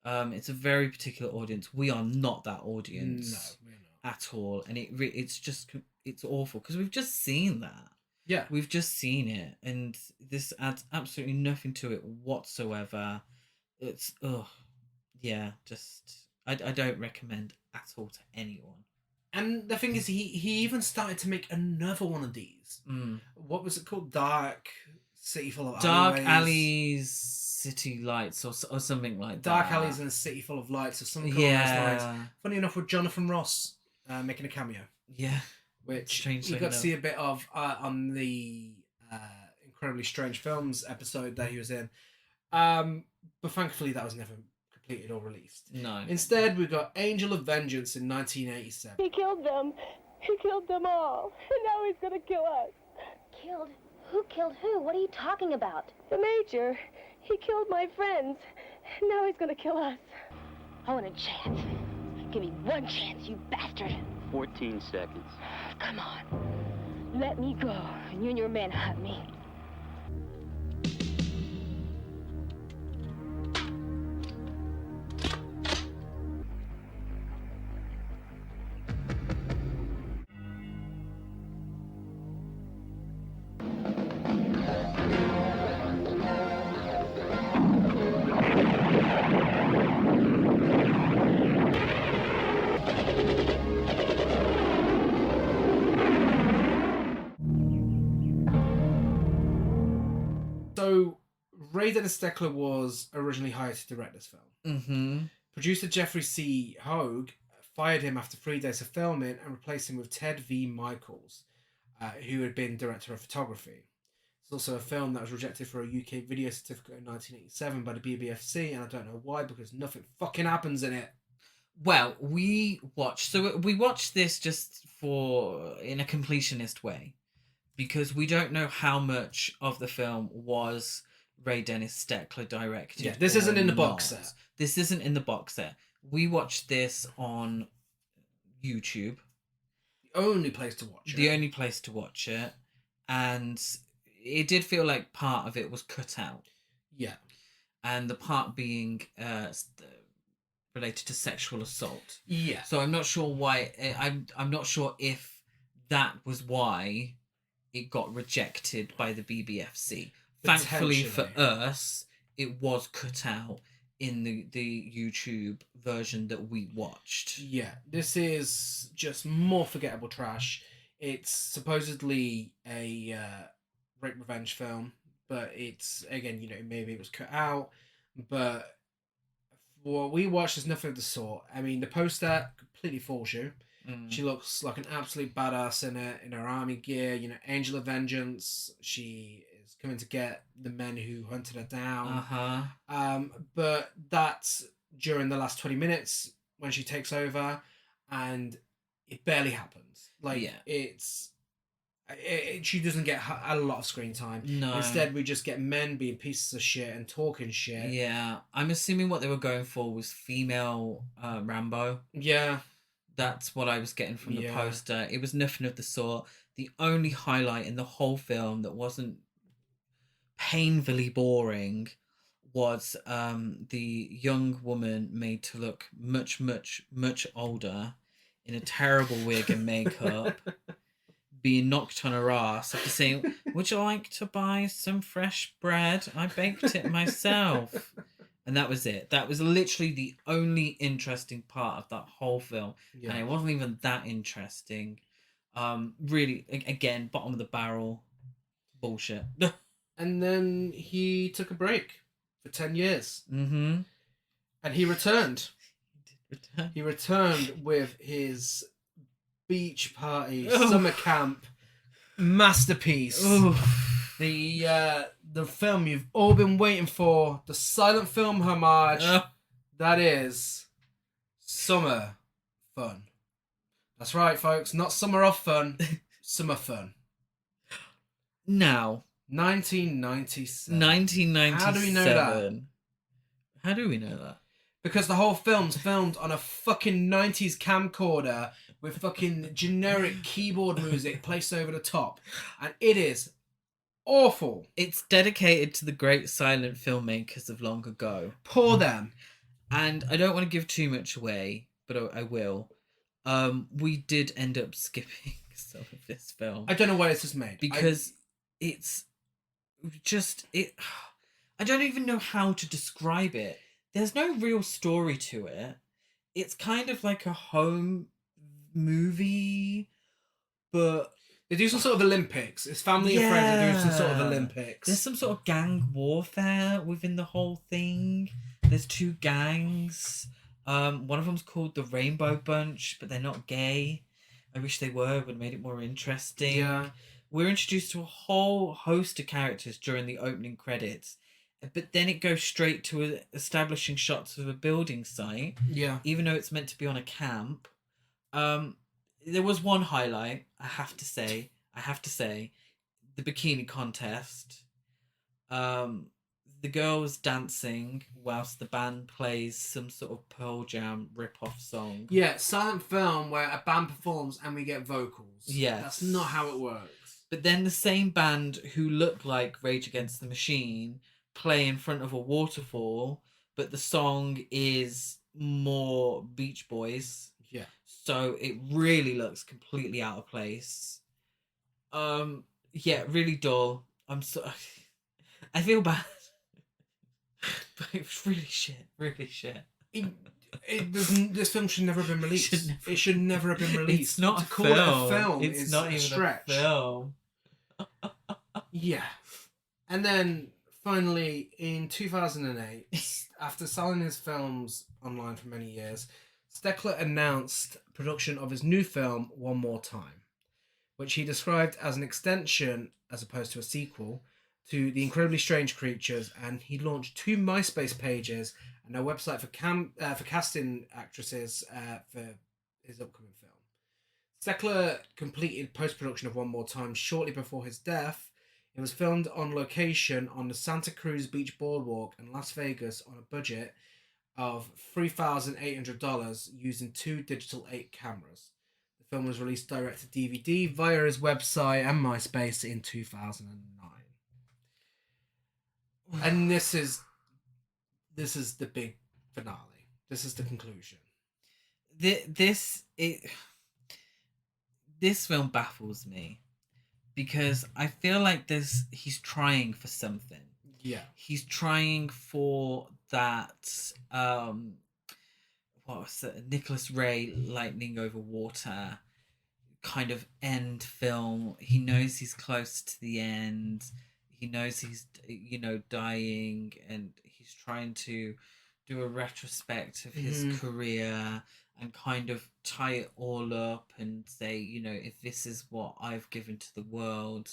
It's a very particular audience. We are not that audience. No, we're not. At all. And it's awful because we've just seen that. Yeah. We've just seen it, and this adds absolutely nothing to it whatsoever. It's I don't recommend at all to anyone. And the thing is, he even started to make another one of these. What was it called? Dark City Full of Dark Alleyways. Alleys, City Lights, or something like that. Dark Alleys in a City Full of Lights, or something along those lines. Funny enough, with Jonathan Ross making a cameo. Yeah. Which Strangely you got enough. to see a bit of on the Incredibly Strange Films episode that he was in. But thankfully that was never completed or released. No. Instead, we got Angel of Vengeance in 1987. He killed them. He killed them all. And now he's gonna kill us. Killed? Who killed who? What are you talking about? The Major. He killed my friends. And now he's gonna kill us. I want a chance. Give me one chance, you bastard. 14 seconds. Come on. Let me go, and you and your men hunt me. So, Dennis Steckler was originally hired to direct this film. Mm-hmm. Producer Jeffrey C. Hogue fired him after 3 days of filming and replaced him with Ted V. Michaels, who had been director of photography. It's also a film that was rejected for a UK video certificate in 1987 by the BBFC, and I don't know why, because nothing fucking happens in it. Well, we watched this just in a completionist way, because we don't know how much of the film was Ray Dennis Steckler directed. Yeah, this isn't in the box set. This isn't in the box set. We watched this on YouTube. The only place to watch it. The only place to watch it. And it did feel like part of it was cut out. Yeah. And the part being related to sexual assault. Yeah. So I'm not sure why. I'm not sure if that was why it got rejected by the BBFC. Thankfully for us, it was cut out in the YouTube version that we watched. Yeah, this is just more forgettable trash. It's supposedly a rape revenge film, but it's, again, maybe it was cut out, but what we watched is nothing of the sort. I mean, the poster completely fools you. She looks like an absolute badass in her army gear, Angel of Vengeance. She is coming to get the men who hunted her down. But that's during the last 20 minutes when she takes over, and it barely happens. She doesn't get a lot of screen time. No. Instead, we just get men being pieces of shit and talking shit. Yeah, I'm assuming what they were going for was female Rambo. Yeah. That's what I was getting from the poster. It was nothing of the sort. The only highlight in the whole film that wasn't painfully boring was the young woman made to look much, much, much older in a terrible wig and makeup, being knocked on her ass after saying, "Would you like to buy some fresh bread? I baked it myself." And that was it. That was literally the only interesting part of that whole film. Yeah. And it wasn't even that interesting. Really, again, bottom of the barrel bullshit. And then he took a break for 10 years. Mm-hmm. And he returned. He did return. He returned with his beach party, summer camp masterpiece. The film you've all been waiting for, the silent film homage, that is Summer Fun. That's right, folks, not Summer of Fun, Summer Fun. Now, 1997. 1997. How do we know that? How do we know that? Because the whole film's filmed on a fucking 90s camcorder with fucking generic keyboard music placed over the top. And it is awful. It's dedicated to the great silent filmmakers of long ago. Poor them. And I don't want to give too much away, but I will. We did end up skipping some of this film. I don't know why this was made. Because it's just... I don't even know how to describe it. There's no real story to it. It's kind of like a home movie, but... They do some sort of Olympics. It's family and friends that do some sort of Olympics. There's some sort of gang warfare within the whole thing. There's two gangs. One of them's called the Rainbow Bunch, but they're not gay. I wish they were. It would have made it more interesting. Yeah. we're introduced to a whole host of characters during the opening credits, but then it goes straight to establishing shots of a building site. Yeah. Even though it's meant to be on a camp. There was one highlight, I have to say, the bikini contest. The girls dancing whilst the band plays some sort of Pearl Jam rip-off song. Yeah, silent film where a band performs and we get vocals. Yes. That's not how it works. But then the same band who look like Rage Against the Machine play in front of a waterfall, but the song is more Beach Boys. Yeah. So it really looks completely out of place. Yeah, really dull. I feel bad. But it was really shit. This film should never have been released. It should never have been released. It's not to a call film. it a film. It's not even a stretch. film. Yeah. And then finally in 2008, after selling his films online for many years, Steckler announced production of his new film One More Time, which he described as an extension, as opposed to a sequel, to The Incredibly Strange Creatures, and he launched 2 MySpace pages and a website for casting actresses for his upcoming film. Steckler completed post-production of One More Time shortly before his death. It was filmed on location on the Santa Cruz Beach Boardwalk in Las Vegas on a budget of $3,800 using 2 digital 8 cameras. The film was released direct to DVD via his website and MySpace in 2009. And this is the big finale. This is the conclusion. This film baffles me because I feel like he's trying for something. Yeah. He's trying for that what was it? Nicholas Ray Lightning Over Water kind of end film. He knows he's close to the end. He knows he's, dying, and he's trying to do a retrospect of his career and kind of tie it all up and say, if this is what I've given to the world,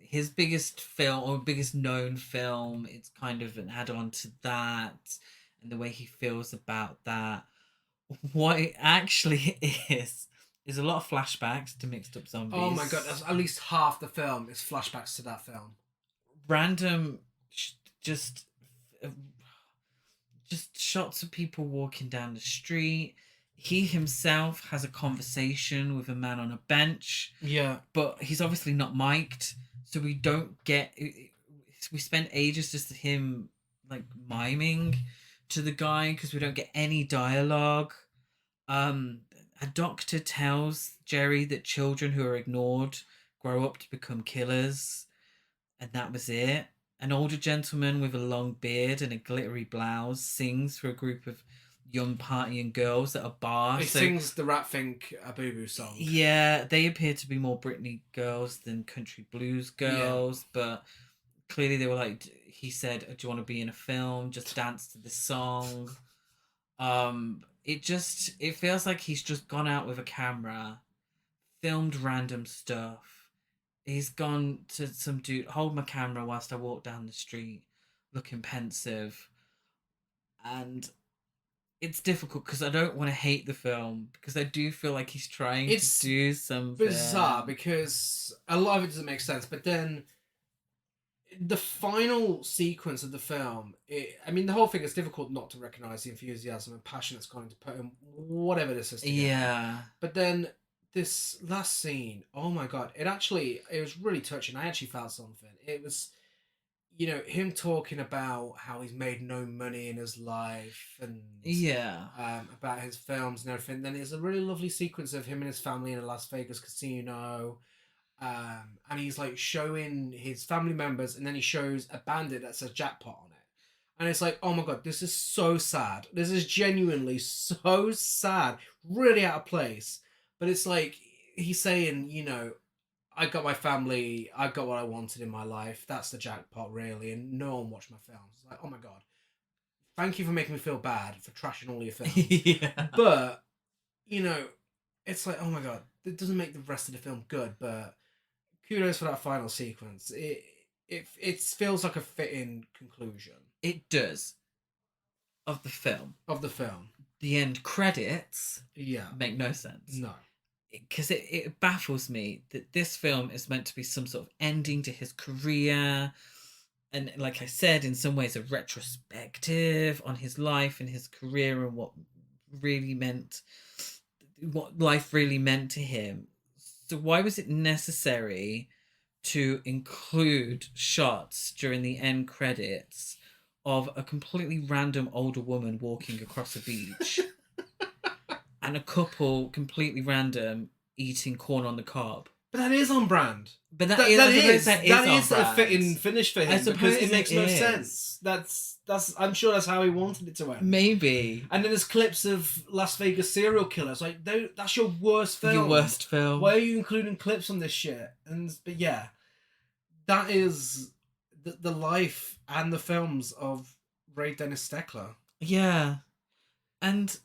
his biggest film or biggest known film, it's kind of an add-on to that, and the way he feels about that. What it actually is a lot of flashbacks to Mixed Up Zombies. Oh my god, that's at least half the film is flashbacks to that film. Random, just shots of people walking down the street. He himself has a conversation with a man on a bench. Yeah. But he's obviously not mic'd, so we don't get... We spend ages just him, miming to the guy because we don't get any dialogue. A doctor tells Jerry that children who are ignored grow up to become killers, and that was it. An older gentleman with a long beard and a glittery blouse sings for a group of young partying girls at a bar. He sings the Rat Fink A Boo Boo song. Yeah, they appear to be more Britney girls than country blues girls, but clearly they were he said, do you want to be in a film? Just dance to this song. It feels like he's just gone out with a camera, filmed random stuff. He's gone to some dude, hold my camera whilst I walk down the street, looking pensive. And it's difficult because I don't want to hate the film because I do feel like he's trying to do something. Bizarre because a lot of it doesn't make sense, but then the final sequence of the film, the whole thing is difficult not to recognise the enthusiasm and passion that's gone into putting whatever this is together. Yeah. But then this last scene, oh my god, it was really touching. I actually felt something. It was, him talking about how he's made no money in his life and about his films and everything. Then there's a really lovely sequence of him and his family in a Las Vegas casino. And he's showing his family members, and then he shows a bandit that says jackpot on it. And it's oh my god, this is so sad. This is genuinely so sad. Really out of place. But it's he's saying, I got my family, I got what I wanted in my life. That's the jackpot, really. And no one watched my films. It's oh my god. Thank you for making me feel bad for trashing all your films. Yeah. But, it's oh my god. it doesn't make the rest of the film good, but kudos for that final sequence. It feels like a fitting conclusion. It does. Of the film. The end credits make no sense. No. Because it baffles me that this film is meant to be some sort of ending to his career. And like I said, in some ways a retrospective on his life and his career and what life really meant to him. So why was it necessary to include shots during the end credits of a completely random older woman walking across a beach and a couple completely random eating corn on the cob? But that is on brand. But that is a fitting finish for him because it makes no sense. I'm sure that's how he wanted it to end. Maybe. And then there's clips of Las Vegas serial killers. Like, that's your worst film. Your worst film. Why are you including clips on this shit? But yeah, that is the life and the films of Ray Dennis Steckler. Yeah. And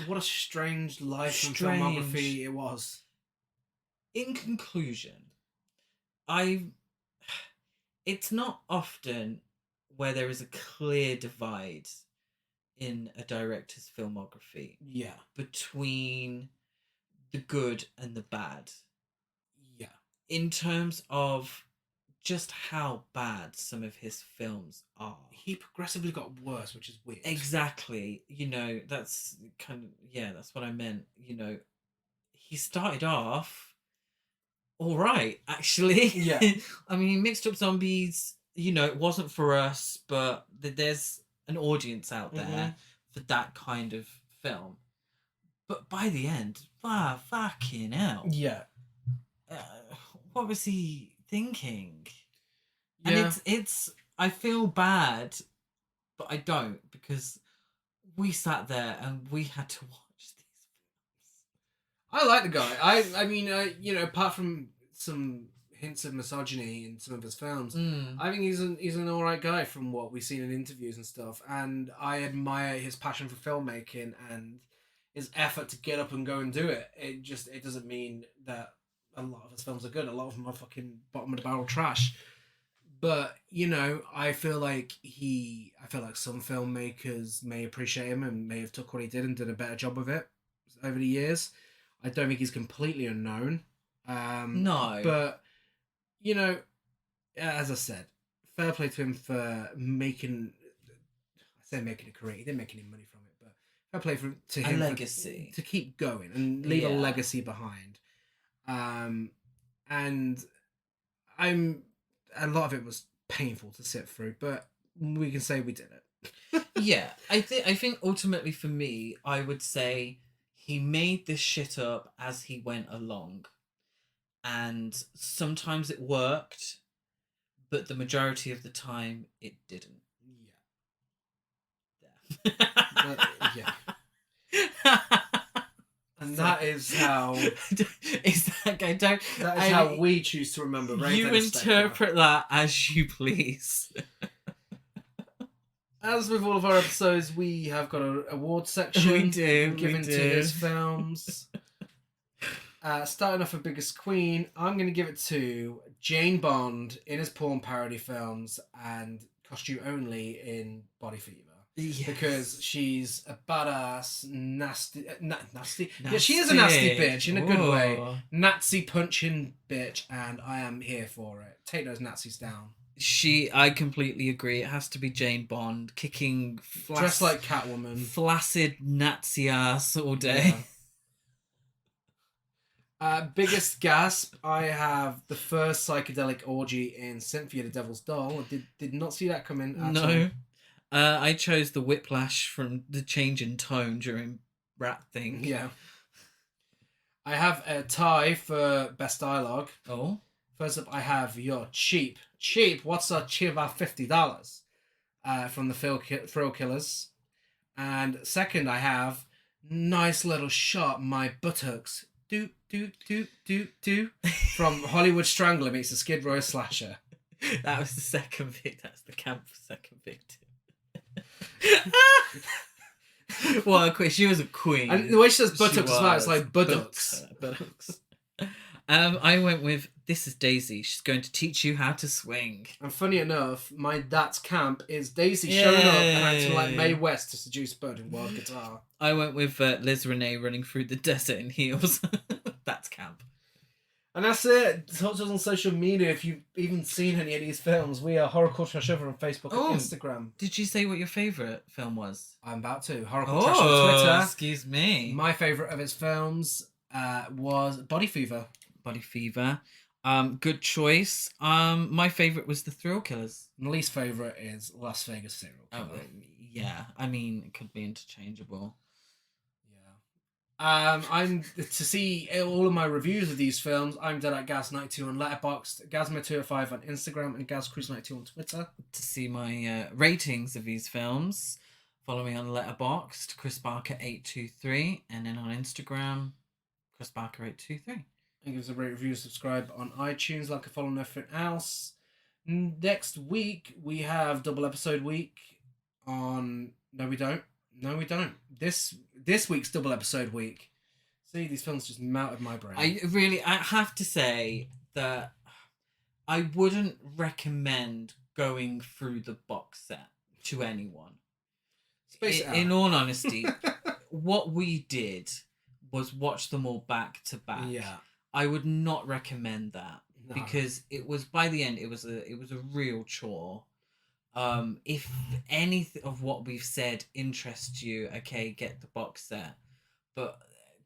what a strange life and filmography it was. In conclusion, it's not often where there is a clear divide in a director's filmography. Yeah. Between the good and the bad. Yeah. In terms of just how bad some of his films are. He progressively got worse, which is weird. Exactly. That's that's what I meant. He started off all right, actually. Yeah. I mean, Mixed Up Zombies, it wasn't for us, but there's an audience out there for that kind of film. But by the end, fucking hell. Yeah. What was he thinking? Yeah. And it's I feel bad, but I don't, because we sat there and we had to watch these films. I like the guy. I mean, apart from some hints of misogyny in some of his films, I think he's an all right guy from what we've seen in interviews and stuff. And I admire his passion for filmmaking and his effort to get up and go and do it. It doesn't mean that a lot of his films are good. A lot of them are fucking bottom of the barrel trash. But I feel like some filmmakers may appreciate him and may have took what he did and did a better job of it over the years. I don't think he's completely unknown. No. But, as I said, fair play to him for making a career. He didn't make any money from it, but fair play to him. A legacy. To keep going and leave a legacy behind. And a lot of it was painful to sit through, but we can say we did it. Yeah, I think ultimately for me, I would say he made this shit up as he went along. And sometimes it worked, but the majority of the time it didn't. Yeah. And that is how how we choose to remember Ray You Dennis interpret Steckler. that as you please. As with all of our episodes, we have got an award section given to his films. Starting off with Biggest Queen, I'm going to give it to Jane Bond in his porn parody films and Costume Only in Body Fever. Yes. Because she's a badass, nasty. Yeah, she is a nasty bitch in a good way. Nazi punching bitch, and I am here for it. Take those Nazis down. I completely agree. It has to be Jane Bond kicking dressed like Catwoman, flaccid Nazi ass all day. Yeah. Biggest gasp, I have the first psychedelic orgy in Cynthia the Devil's Doll. I did not see that coming at all. I chose the whiplash from the change in tone during Rat Thing. Yeah. I have a tie for best dialogue. Oh. First up, I have You're Cheap. Cheap? What's a cheap about $50? From the Thrill Killers. And second, I have Nice Little Shot, My Buttocks. Do, do, do, do, do. From Hollywood Strangler meets the Skid Row Slasher. That was the second victim. That's the camp second victim. Well, she was a queen. And the way she says buttocks as well, it's like buttocks. Buttocks. I went with This Is Daisy. She's going to teach you how to swing. And funny enough, my That's Camp is Daisy showing up and acting like Mae West to seduce Bud in Wild Guitar. I went with Liz Renee running through the desert in heels. That's camp. And that's it. Talk to us on social media if you've even seen any of these films. We are Horrorcore Trash Over on Facebook and Instagram. Did you say what your favourite film was? I'm about to. Horrorcore Trash on Twitter. Excuse me. My favourite of his films was Body Fever. Body Fever. Good choice. My favourite was The Thrill Killers. My least favourite is Las Vegas Serial Killer. Yeah, I mean, it could be interchangeable. I'm to see all of my reviews of these films. I'm dead at Gaz92 on Letterboxd, Gazma205 on Instagram, and GazCruise92 on Twitter. To see my ratings of these films, follow me on Letterboxd, Chris Barker 823, and then on Instagram, Chris Barker 823. And give us a rate, review, subscribe on iTunes, like a follow, and everything else. Next week we have double episode week on. No, we don't. This week's double episode week. See, these films just melted my brain. I have to say that I wouldn't recommend going through the box set to anyone. In all honesty, what we did was watch them all back to back. Yeah. I would not recommend that because it was, by the end, it was a real chore. If anything of what we've said interests you, okay, get the box set. But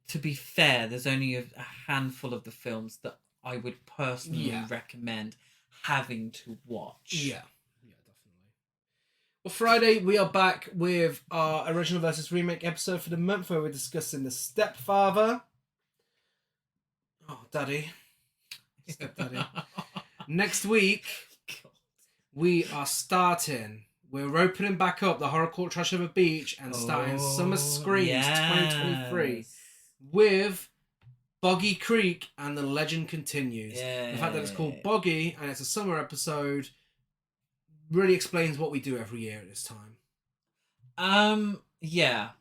to be fair, there's only a handful of the films that I would personally recommend having to watch. Yeah, definitely. Well, Friday we are back with our original versus remake episode for the month where we're discussing The Stepfather. Oh, Daddy. Stepdaddy. Next week, we're opening back up the Horrorcore Trash Over Beach and starting Summer Screams 2023 with Boggy Creek and The Legend Continues. The fact that it's called Boggy and it's a summer episode really explains what we do every year at this time. Yeah.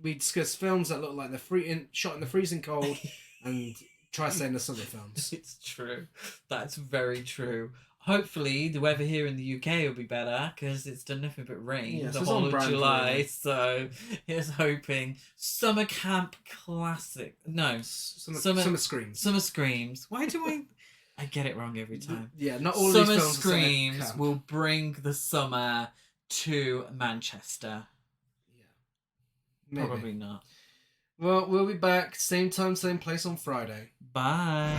We discuss films that look like they're shot in the freezing cold and try to stay in the summer films. It's true. That's very true. Hopefully, the weather here in the UK will be better because it's done nothing but rain the whole of July. Really. So, here's hoping. Summer Camp Classic. No. Summer Screams. Summer Screams. Why do I get it wrong every time? Yeah, not all Summer these films Screams will bring the summer to Manchester. Yeah. Maybe. Probably not. Well, we'll be back. Same time, same place on Friday. Bye.